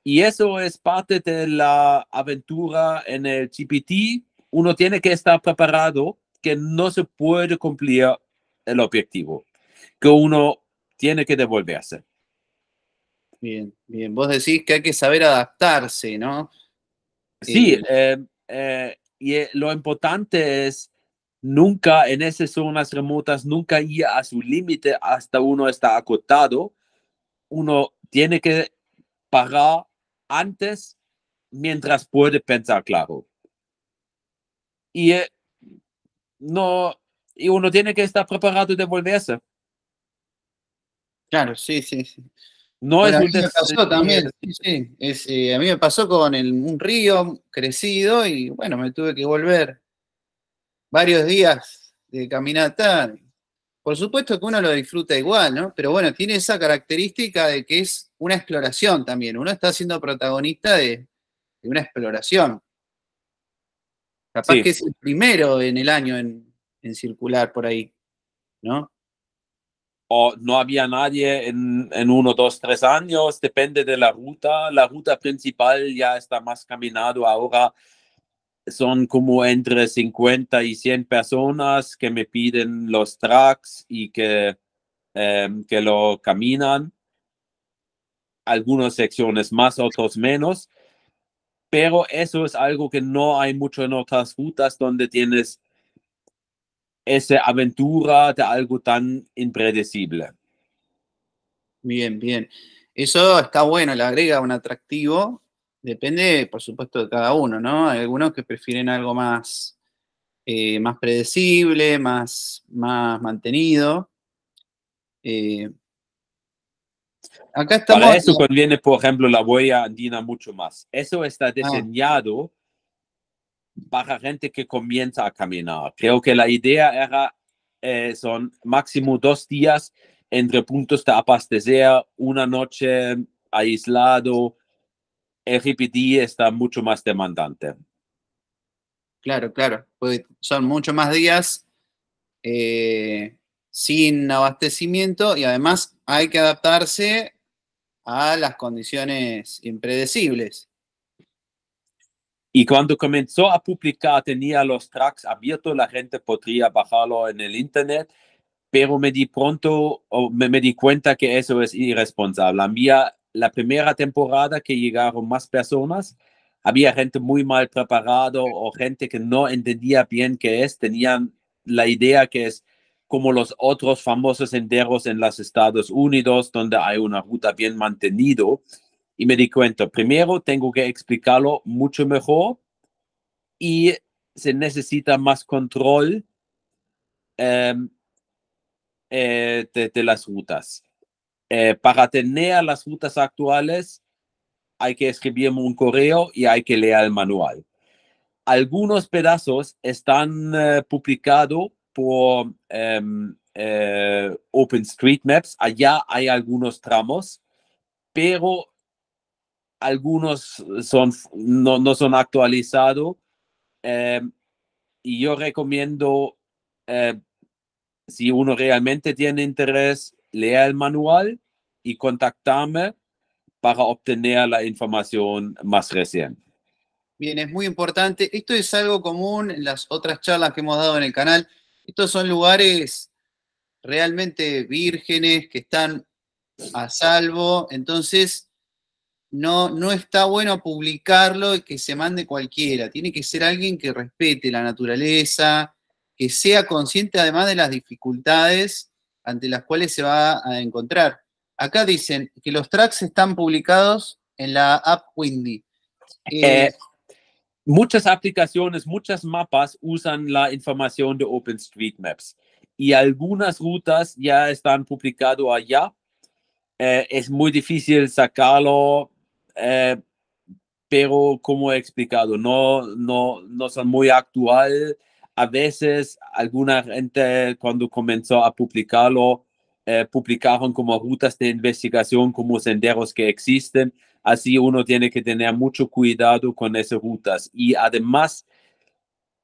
Y eso es parte de la aventura en el GPT. Uno tiene que estar preparado que no se puede cumplir el objetivo, que uno tiene que devolverse. Bien, bien. Vos decís que hay que saber adaptarse, ¿no? Sí, y lo importante es nunca en esas zonas remotas, nunca ir a su límite hasta uno está acotado. Uno tiene que parar antes mientras puede pensar claro. Y no, y uno tiene que estar preparado de volverse. Claro, sí, sí, sí. No Bueno, es a un mí me pasó también, sí, sí. A mí me pasó con un río crecido y bueno, me tuve que volver varios días de caminata. Por supuesto que uno lo disfruta igual, ¿no? Pero bueno, tiene esa característica de que es una exploración también. Uno está siendo protagonista de una exploración. Capaz Sí, que es el primero en el año en circular por ahí, ¿no? o no había nadie en 1, 2, 3 años, depende de la ruta. La ruta principal ya está más caminado ahora. Son como entre 50 y 100 personas que me piden los tracks y que lo caminan. Algunas secciones más, otros menos. Pero eso es algo que no hay mucho en otras rutas donde tienes esa aventura de algo tan impredecible. Bien, bien. Eso está bueno, le agrega un atractivo. Depende, por supuesto, de cada uno, ¿no? Hay algunos que prefieren algo más, más predecible, más mantenido. Eh, acá Para estamos. eso conviene, por ejemplo, la huella andina mucho más. Eso está Ah, diseñado para gente que comienza a caminar. Creo que la idea era, son máximo 2 días entre puntos de abastecer, una noche aislado. El GPT está mucho más demandante. claro, claro. Pues son muchos más días sin abastecimiento y además hay que adaptarse a las condiciones impredecibles. Y cuando comenzó a publicar, tenía los tracks abiertos, la gente podría bajarlo en el internet, pero me di cuenta que eso es irresponsable. La primera temporada que llegaron más personas, había gente muy mal preparado o gente que no entendía bien qué es, tenían la idea que es como los otros famosos senderos en los Estados Unidos, donde hay una ruta bien mantenida. Y me di cuenta, primero tengo que explicarlo mucho mejor y se necesita más control eh, de las rutas. Para tener las rutas actuales hay que escribir un correo y hay que leer el manual. Algunos pedazos están publicados por OpenStreetMaps. Allá hay algunos tramos, pero algunos no son actualizados. Y yo recomiendo, si uno realmente tiene interés, lea el manual y contactarme para obtener la información más reciente. Bien, es muy importante. Esto es algo común en las otras charlas que hemos dado en el canal. Estos son lugares realmente vírgenes que están a salvo. Entonces, no está bueno publicarlo y que se mande cualquiera. Tiene que ser alguien que respete la naturaleza, que sea consciente además de las dificultades ante las cuales se va a encontrar. Acá dicen que los tracks están publicados en la app Windy. Muchas aplicaciones, muchas mapas usan la información de OpenStreetMaps y algunas rutas ya están publicadas allá, es muy difícil sacarlo, pero como he explicado, no son muy actual. A veces alguna gente cuando comenzó a publicarlo, publicaron como rutas de investigación, como senderos que existen. Así uno tiene que tener mucho cuidado con esas rutas. Y además,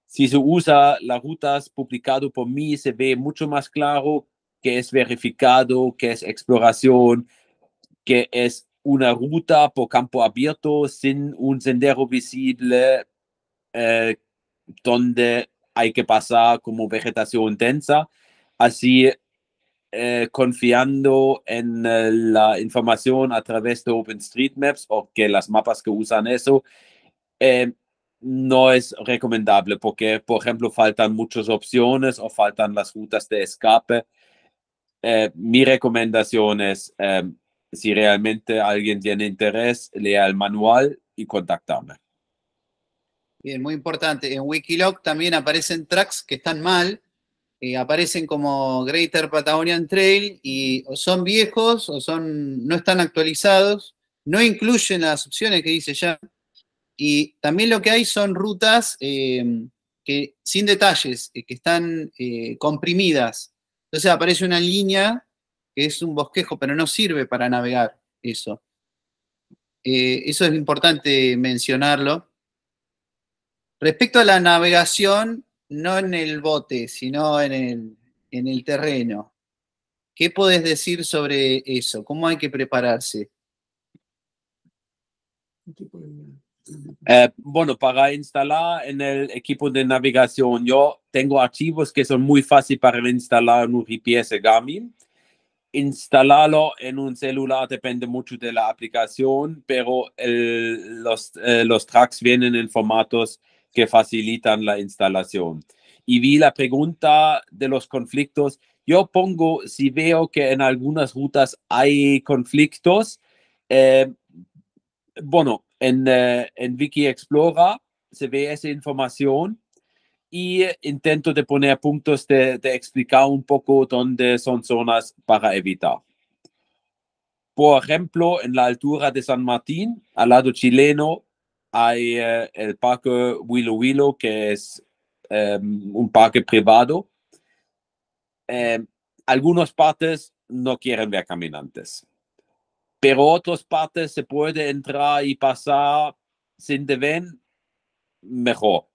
si se usa las rutas publicadas por mí, se ve mucho más claro que es verificado, que es exploración, que es una ruta por campo abierto sin un sendero visible, donde hay que pasar como vegetación densa. Así, confiando en la información a través de OpenStreetMaps o que las mapas que usan eso, eh, no es recomendable porque, por ejemplo, faltan muchas opciones o faltan las rutas de escape. Mi recomendación es, si realmente alguien tiene interés, lea el manual y contactarme. Bien, muy importante. En Wikiloc también aparecen tracks que están mal, aparecen como Greater Patagonian Trail y o son viejos o no están actualizados, no incluyen las opciones que dice ya. Y también lo que hay son rutas que sin detalles, que están comprimidas. Entonces aparece una línea que es un bosquejo, pero no sirve para navegar eso. Eso es importante mencionarlo. Respecto a la navegación, no en el bote, sino en el terreno. ¿Qué podés decir sobre eso? ¿Cómo hay que prepararse? Bueno, para instalar en el equipo de navegación, yo tengo archivos que son muy fáciles para instalar en un GPS Garmin. Instalarlo en un celular depende mucho de la aplicación, pero los tracks vienen en formatos que facilitan la instalación. Y vi la pregunta de los conflictos. Yo pongo, si veo que en algunas rutas hay conflictos, bueno, en Wiki Explorer se ve esa información y intento de poner puntos de explicar un poco dónde son zonas para evitar. Por ejemplo, en la altura de San Martín, al lado chileno, hay el parque Huilo Huilo, que es un parque privado. Algunas partes no quieren ver caminantes, pero otras partes se puede entrar y pasar sin te ven mejor.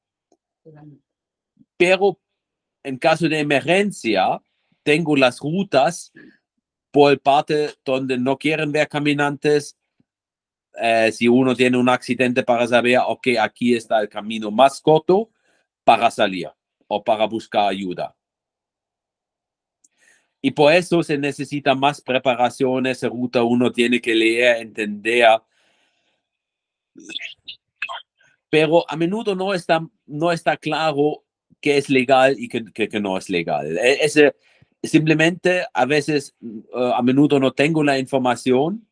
Pero en caso de emergencia, tengo las rutas por parte donde no quieren ver caminantes. Si uno tiene un accidente, para saber, ok, aquí está el camino más corto para salir o para buscar ayuda. Y por eso se necesita más preparación. Esa ruta uno tiene que leer, entender. Pero a menudo no está claro qué es legal y qué no es legal. Simplemente a veces, a menudo no tengo la información.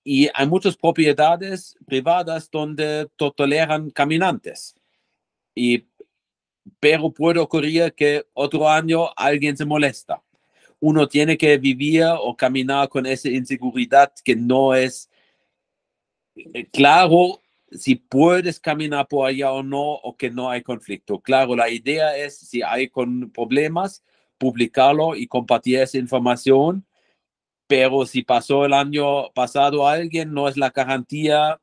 Y hay muchas propiedades privadas donde toleran caminantes. Pero puede ocurrir que otro año alguien se molesta. Uno tiene que vivir o caminar con esa inseguridad que no es claro si puedes caminar por allá o no, o que no hay conflicto. Claro, la idea es, si hay problemas, publicarlo y compartir esa información. Pero si pasó el año pasado a alguien, no es la garantía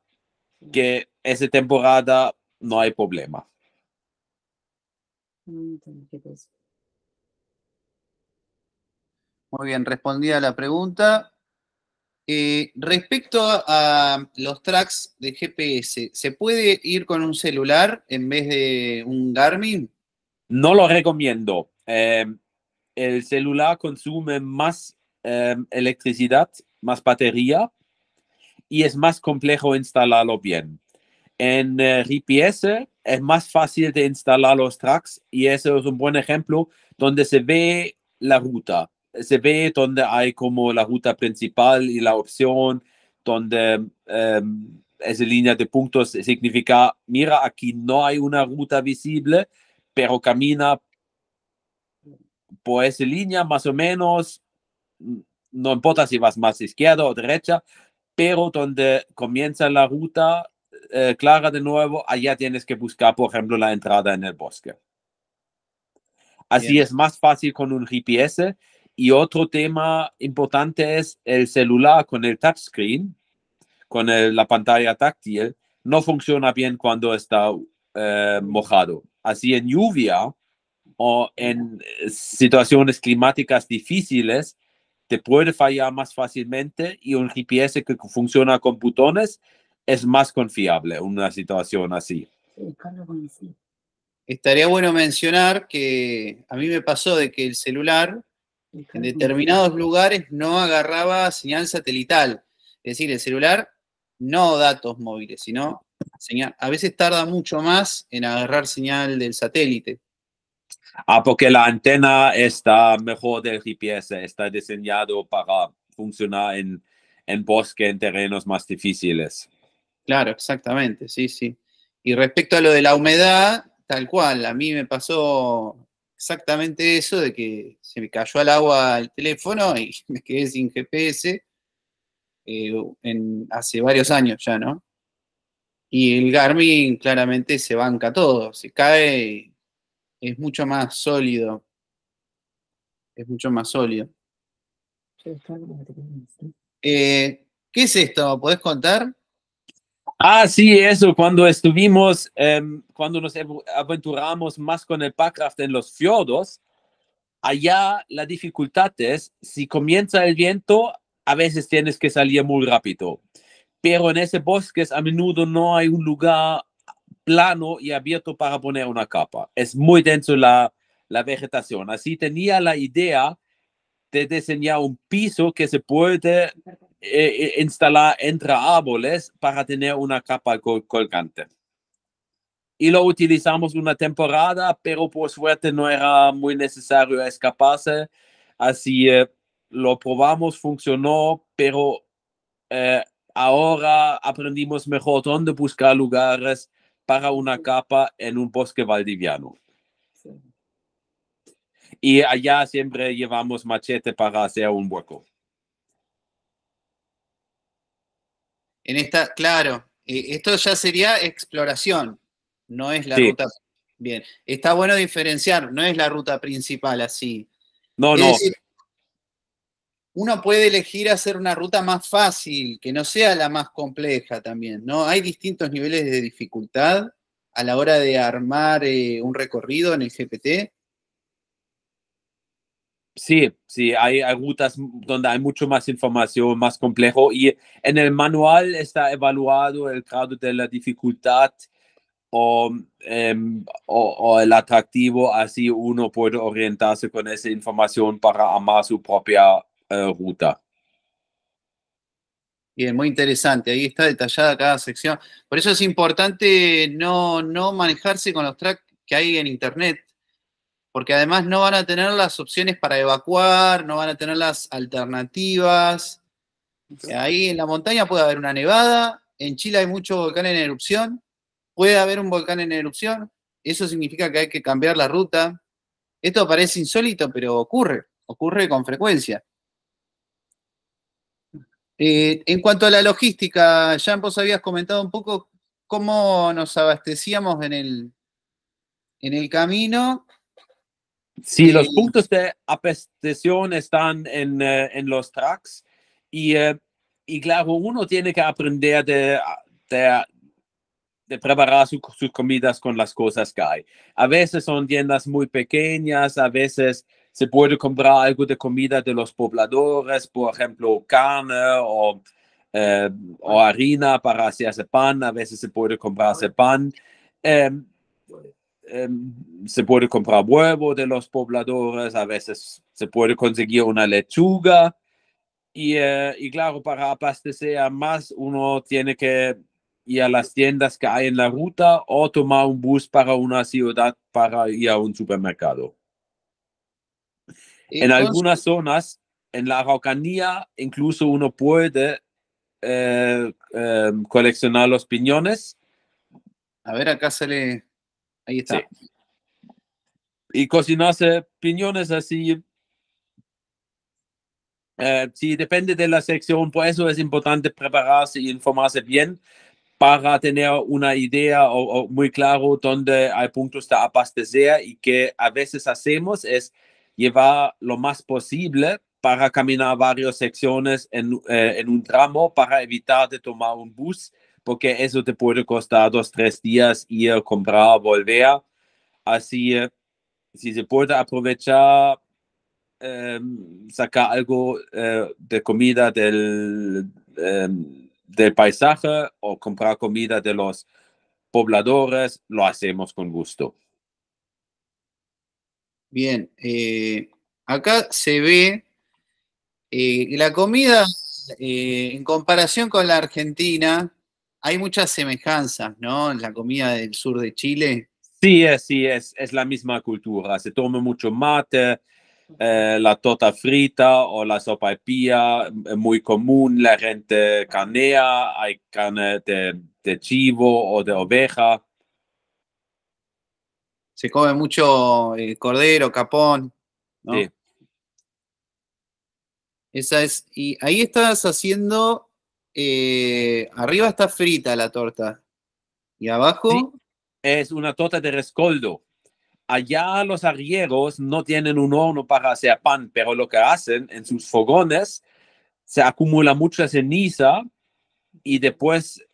que esa temporada no hay problema. Muy bien, respondida la pregunta. Respecto a los tracks de GPS, ¿se puede ir con un celular en vez de un Garmin? No lo recomiendo. El celular consume más electricidad, más batería, y es más complejo instalarlo bien. En GPS es más fácil de instalar los tracks y eso es un buen ejemplo donde se ve la ruta. Se ve donde hay como la ruta principal y la opción donde esa línea de puntos significa, mira, aquí no hay una ruta visible, pero camina por esa línea más o menos, no importa si vas más izquierda o derecha, pero donde comienza la ruta clara de nuevo, allá tienes que buscar, por ejemplo, la entrada en el bosque. Así Bien. es más fácil con un GPS. Y otro tema importante es el celular con el touchscreen, con la pantalla táctil, no funciona bien cuando está mojado. Así en lluvia o en situaciones climáticas difíciles, te puede fallar más fácilmente y un GPS que funciona con botones es más confiable en una situación así. Estaría bueno mencionar que a mí me pasó de que el celular en determinados lugares no agarraba señal satelital. Es decir, el celular no datos móviles, sino señal. A veces tarda mucho más en agarrar señal del satélite. Porque la antena está mejor del GPS, está diseñado para funcionar en bosque, en terrenos más difíciles. Claro, exactamente, sí, sí. Y respecto a lo de la humedad, tal cual, a mí me pasó exactamente eso, de que se me cayó al agua el teléfono y me quedé sin GPS hace varios años ya, ¿no? Y el Garmin claramente se banca todo, se cae, es mucho más sólido, es mucho más sólido. ¿Qué es esto? ¿Podés contar? Sí, eso, cuando estuvimos, cuando nos aventuramos más con el packraft en los fiordos, allá la dificultad es, si comienza el viento, a veces tienes que salir muy rápido, pero en ese bosque a menudo no hay un lugar plano y abierto para poner una capa. Es muy denso la vegetación. Así tenía la idea de diseñar un piso que se puede instalar entre árboles para tener una capa colgante. Y lo utilizamos una temporada, pero por suerte no era muy necesario escaparse. Así lo probamos, funcionó, pero ahora aprendimos mejor dónde buscar lugares para una capa en un bosque valdiviano. Y allá siempre llevamos machete para hacer un hueco. En esta, claro, esto ya sería exploración, no es la Sí. ruta. Bien, está bueno diferenciar, no es la ruta principal así. No, Es no. decir, uno puede elegir hacer una ruta más fácil, que no sea la más compleja también, ¿no? Hay distintos niveles de dificultad a la hora de armar un recorrido en el GPT. Sí, sí, hay rutas donde hay mucho más información, más complejo, y en el manual está evaluado el grado de la dificultad o el atractivo, así uno puede orientarse con esa información para armar su propia ruta. Bien, muy interesante. Ahí está detallada cada sección. Por eso es importante no manejarse con los tracks que hay en internet, porque además no van a tener las opciones para evacuar, no van a tener las alternativas. Ahí en la montaña puede haber una nevada, en Chile hay mucho volcán en erupción, puede haber un volcán en erupción, eso significa que hay que cambiar la ruta. Esto parece insólito, pero ocurre con frecuencia. En cuanto a la logística, Jean, vos habías comentado un poco cómo nos abastecíamos en el camino. Sí, los puntos de abastección están en los tracks y claro, uno tiene que aprender de preparar sus comidas con las cosas que hay. A veces son tiendas muy pequeñas, a veces se puede comprar algo de comida de los pobladores, por ejemplo, carne o harina para hacerse pan, a veces se puede comprarse pan. Eh, se puede comprar huevo de los pobladores, a veces se puede conseguir una lechuga y claro, para abastecer a más uno tiene que ir a las tiendas que hay en la ruta o tomar un bus para una ciudad para ir a un supermercado. En algunas zonas, en la Araucanía, incluso uno puede coleccionar los piñones. A ver, acá sale, ahí está. Sí. Y cocinarse piñones así Sí, depende de la sección, por eso es importante prepararse y informarse bien para tener una idea o muy claro dónde hay puntos de abastecer, y que a veces hacemos es llevar lo más posible para caminar varias secciones en un tramo para evitar de tomar un bus, porque eso te puede costar 2, 3 días ir, comprar, volver. Así, si se puede aprovechar, sacar algo de comida del paisaje o comprar comida de los pobladores, lo hacemos con gusto. Bien, acá se ve la comida en comparación con la Argentina, hay muchas semejanzas, ¿no? En la comida del sur de Chile. Sí, es la misma cultura. Se toma mucho mate, la torta frita o la sopaipilla, muy común. La gente canea, hay carne de chivo o de oveja. Se come mucho cordero, capón, ¿no? Sí, Esa es, y ahí estás haciendo, arriba está frita la torta, y sí, abajo, es una torta de rescoldo. Allá los arrieros no tienen un horno para hacer pan, pero lo que hacen en sus fogones, se acumula mucha ceniza, y después,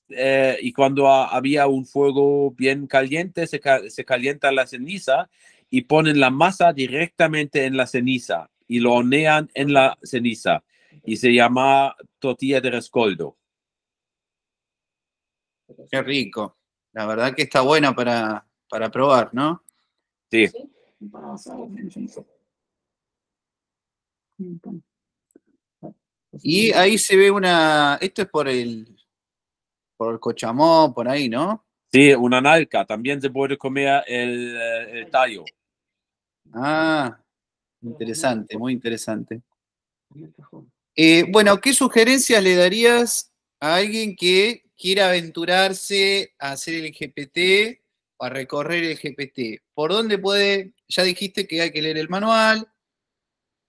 y cuando había un fuego bien caliente, se calienta la ceniza y ponen la masa directamente en la ceniza y lo hornean en la ceniza, y se llama tortilla de rescoldo. qué rico. La verdad que está buena para probar, ¿no? Sí, Y ahí se ve esto es por el Cochamó, por ahí, ¿no? sí, una nalca. También se puede comer el tallo. Ah, interesante, muy interesante. Bueno, ¿qué sugerencias le darías a alguien que quiera aventurarse a hacer el GPT o a recorrer el GPT? ¿Por dónde puede? Ya dijiste que hay que leer el manual.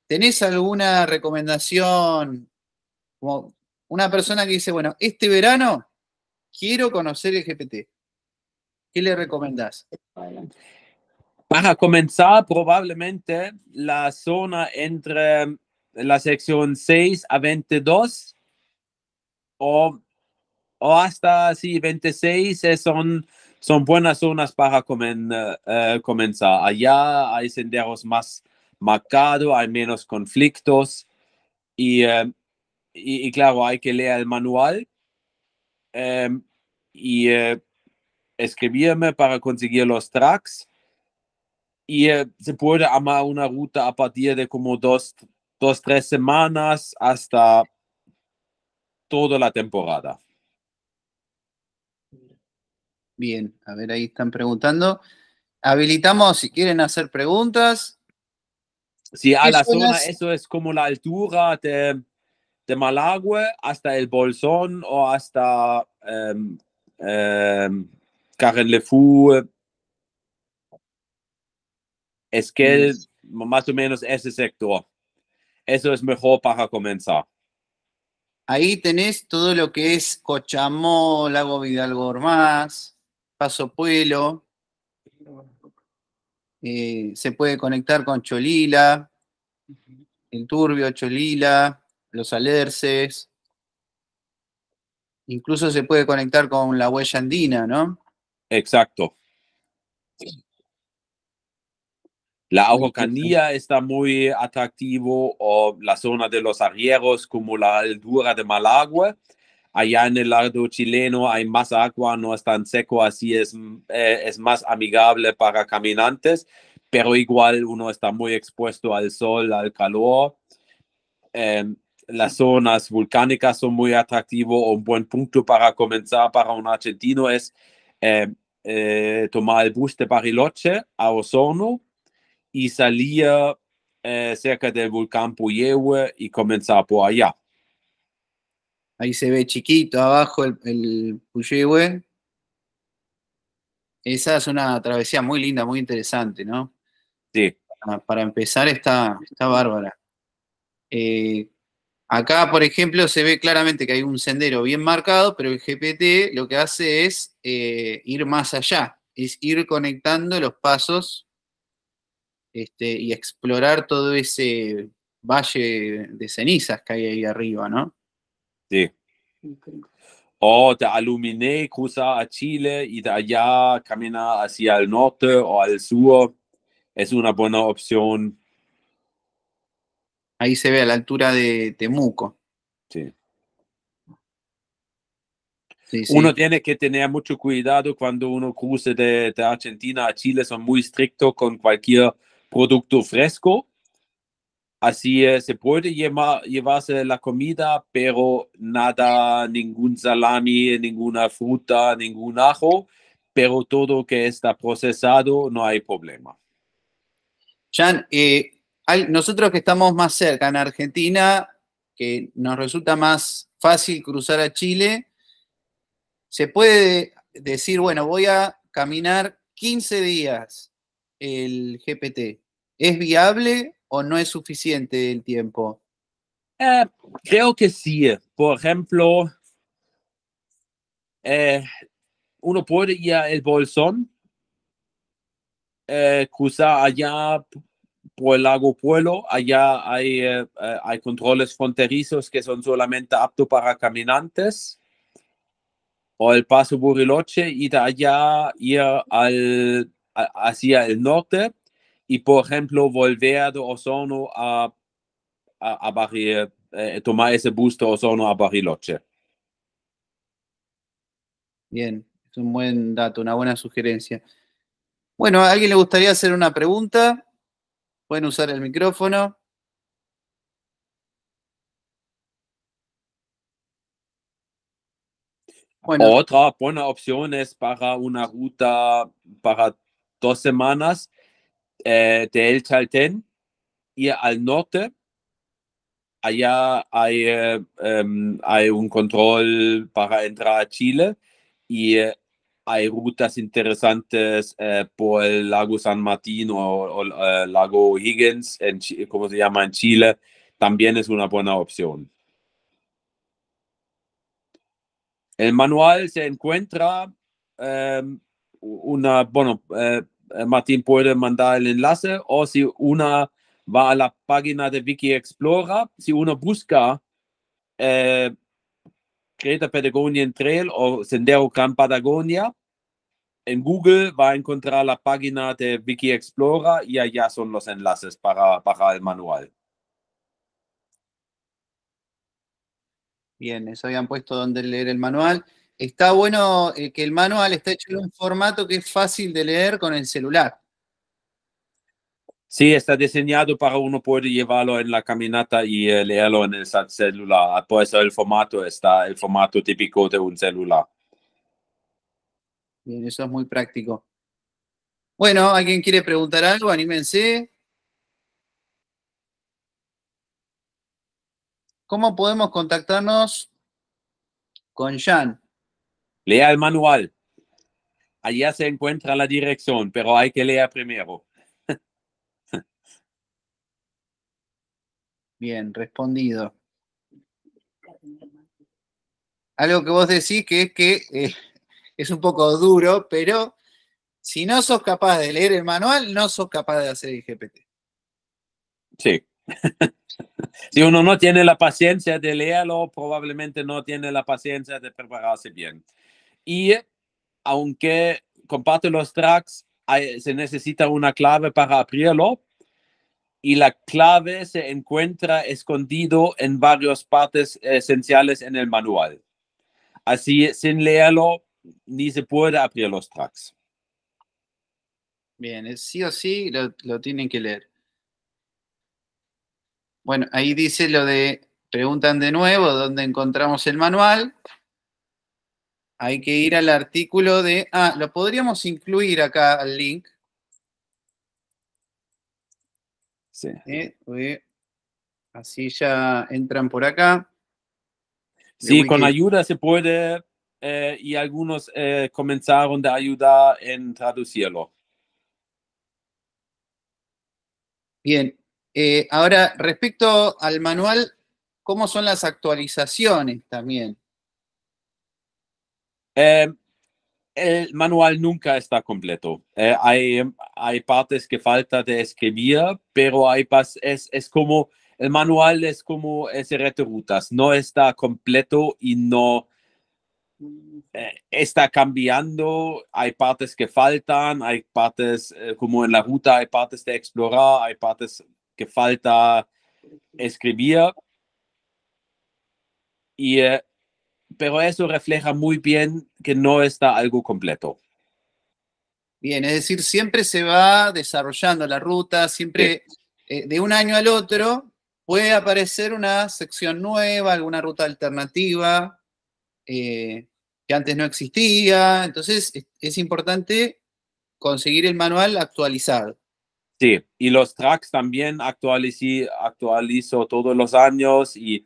¿Tenés alguna recomendación? Como una persona que dice, bueno, este verano quiero conocer el GPT. ¿Qué le recomendás? Para comenzar, probablemente la zona entre la sección 6 a 22, o, o hasta sí, 26, son buenas zonas para comenzar. Allá hay senderos más marcados, hay menos conflictos, y claro, hay que leer el manual, eh, y escribirme para conseguir los tracks. Y se puede armar una ruta a partir de como 3 semanas hasta toda la temporada. Bien, a ver, ahí están preguntando. Habilitamos si quieren hacer preguntas. Si a ¿Qué la zona, zonas? eso es como la altura de Malagüe hasta el Bolsón o hasta Carrenlefou, Esquel, más o menos ese sector. Eso es mejor para comenzar. Ahí tenés todo lo que es Cochamó, Lago Vidal Gormaz, Paso Puelo. Se puede conectar con Cholila, el Turbio, Cholila, los Alerces. Incluso se puede conectar con la huella andina, ¿no? Exacto. La Muy interesante. Araucanía está muy atractivo, o la zona de los arrieros, como la altura de Malagüe. Allá en el lado chileno hay más agua, no es tan seco, así es más amigable para caminantes, pero igual uno está muy expuesto al sol, al calor. Eh, las zonas volcánicas son muy atractivas. Un buen punto para comenzar para un argentino es eh, tomar el bus de Bariloche a Osorno y salía cerca del volcán Puyehue y comenzar por allá. Ahí se ve chiquito abajo el Puyehue. Esa es una travesía muy linda, muy interesante, ¿no? Sí, Para empezar está bárbara. Acá, por ejemplo, se ve claramente que hay un sendero bien marcado, pero el GPT lo que hace es ir más allá, es ir conectando los pasos y explorar todo ese valle de cenizas que hay ahí arriba, ¿no? Sí. O de Aluminé cruza a Chile y de allá camina hacia el norte o al sur. Es una buena opción. Ahí se ve a la altura de Temuco. Sí. Sí, Uno sí. tiene que tener mucho cuidado cuando uno cruce de Argentina a Chile. Son muy estrictos con cualquier producto fresco. Así se puede llevarse la comida, pero nada, ningún salami, ninguna fruta, ningún ajo, pero todo que está procesado no hay problema. Jan, nosotros que estamos más cerca en Argentina, que nos resulta más fácil cruzar a Chile, se puede decir, bueno, voy a caminar 15 días el GPT. ¿Es viable o no es suficiente el tiempo? Creo que sí. Por ejemplo, uno puede ir al Bolsón, cruzar allá por el lago Puelo. Allá hay controles fronterizos que son solamente aptos para caminantes. O el Paso Bariloche y de allá ir hacia el norte y, por ejemplo, volver de Osorno tomar ese bus de Osorno a Bariloche. Bien, es un buen dato, una buena sugerencia. Bueno, ¿a alguien le gustaría hacer una pregunta? Pueden usar el micrófono. Bueno, Otra buena opción es para una ruta para 2 semanas de El Chaltén ir al norte. Allá hay un control para entrar a Chile y hay rutas interesantes por el lago San Martín o lago Higgins, como se llama en Chile. También es una buena opción. El manual se encuentra Martín puede mandar el enlace o si una va a la página de Wiki Explorer, si uno busca Greater Patagonian Trail o Sendero Gran Patagonia, en Google va a encontrar la página de Wiki Explorer y allá son los enlaces para el manual. bien, eso habían puesto donde leer el manual. Está bueno que el manual está hecho en un formato que es fácil de leer con el celular. Sí, está diseñado para uno poder llevarlo en la caminata y leerlo en el celular. Por eso el formato típico de un celular. Bien, eso es muy práctico. Bueno, ¿alguien quiere preguntar algo? Anímense. ¿Cómo podemos contactarnos con Jan? Lea el manual. Allá se encuentra la dirección, pero hay que leer primero. Bien, respondido. Algo que vos decís que es que es un poco duro, pero si no sos capaz de leer el manual, no sos capaz de hacer el GPT. Sí. Si uno no tiene la paciencia de leerlo, probablemente no tiene la paciencia de prepararse bien. Y aunque comparte los tracks, se necesita una clave para abrirlo. Y la clave se encuentra escondido en varias partes esenciales en el manual. Así, sin leerlo, ni se puede abrir los tracks. Bien, sí o sí lo tienen que leer. Bueno, ahí dice lo de, preguntan de nuevo dónde encontramos el manual. Hay que ir al artículo de, lo podríamos incluir acá al link. Sí. Así ya entran por acá. Sí, con ayuda se puede y algunos comenzaron a ayudar en traducirlo. Bien, Ahora, respecto al manual, ¿cómo son las actualizaciones también? El manual nunca está completo. Hay partes que falta de escribir, pero es como, el manual es como SRT Rutas, no está completo y no está cambiando. Hay partes que faltan, hay partes como en la ruta, hay partes de explorar, hay partes que falta escribir. Y, pero eso refleja muy bien que no está algo completo. Bien, es decir, siempre se va desarrollando la ruta, siempre de un año al otro puede aparecer una sección nueva, alguna ruta alternativa que antes no existía. Entonces, es importante conseguir el manual actualizado. Sí, y los tracks también actualizo todos los años y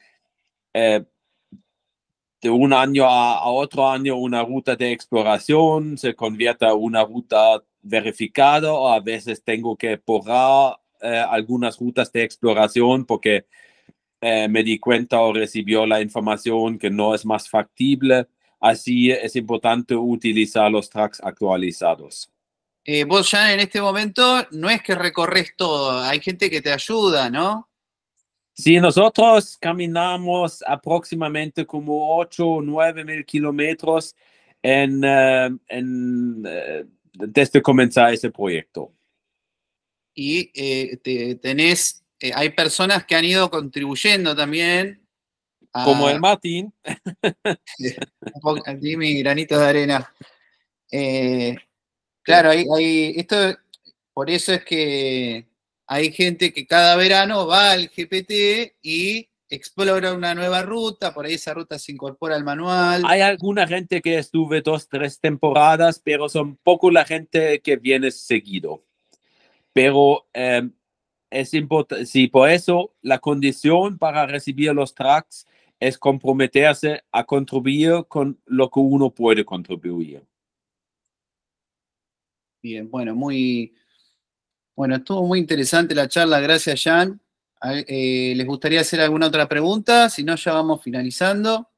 de un año a otro año una ruta de exploración se convierte a una ruta verificada o a veces tengo que borrar algunas rutas de exploración porque me di cuenta o recibió la información que no es más factible. Así es importante utilizar los tracks actualizados. Vos ya en este momento no es que recorres todo, hay gente que te ayuda, ¿no? Sí, nosotros caminamos aproximadamente como 8 o 9 mil kilómetros desde comenzar ese proyecto. Y hay personas que han ido contribuyendo también. Como el Martín. Aquí mi granito de arena. Claro, por eso es que hay gente que cada verano va al GPT y explora una nueva ruta, por ahí esa ruta se incorpora al manual. Hay alguna gente que estuve 2, 3 temporadas, pero son poco la gente que viene seguido. Pero es importante, sí, por eso la condición para recibir los tracks es comprometerse a contribuir con lo que uno puede contribuir. Bien, bueno, estuvo muy interesante la charla, gracias, Jan. ¿Les gustaría hacer alguna otra pregunta? Si no, ya vamos finalizando.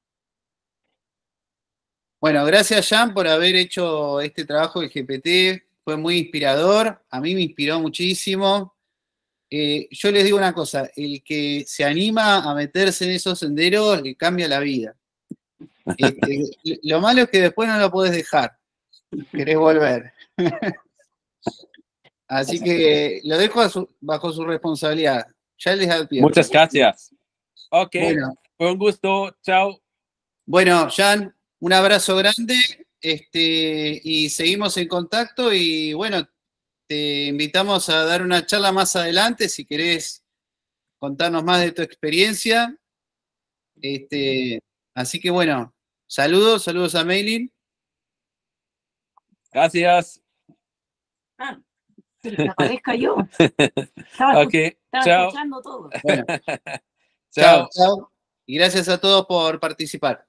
Bueno, gracias, Jan, por haber hecho este trabajo del GPT. Fue muy inspirador. A mí me inspiró muchísimo. Yo les digo una cosa, el que se anima a meterse en esos senderos le cambia la vida. Lo malo es que después no lo podés dejar. Querés volver. Así que lo dejo bajo su responsabilidad. Ya les advierto. Muchas gracias. Ok, bueno, fue un gusto. Chao. Bueno, Jan, un abrazo grande y seguimos en contacto y bueno, te invitamos a dar una charla más adelante si querés contarnos más de tu experiencia. Así que bueno, saludos a Maylin. Gracias. Que aparezca yo. Okay, Estaba escuchando todo. Bueno, chao. chao. Y gracias a todos por participar.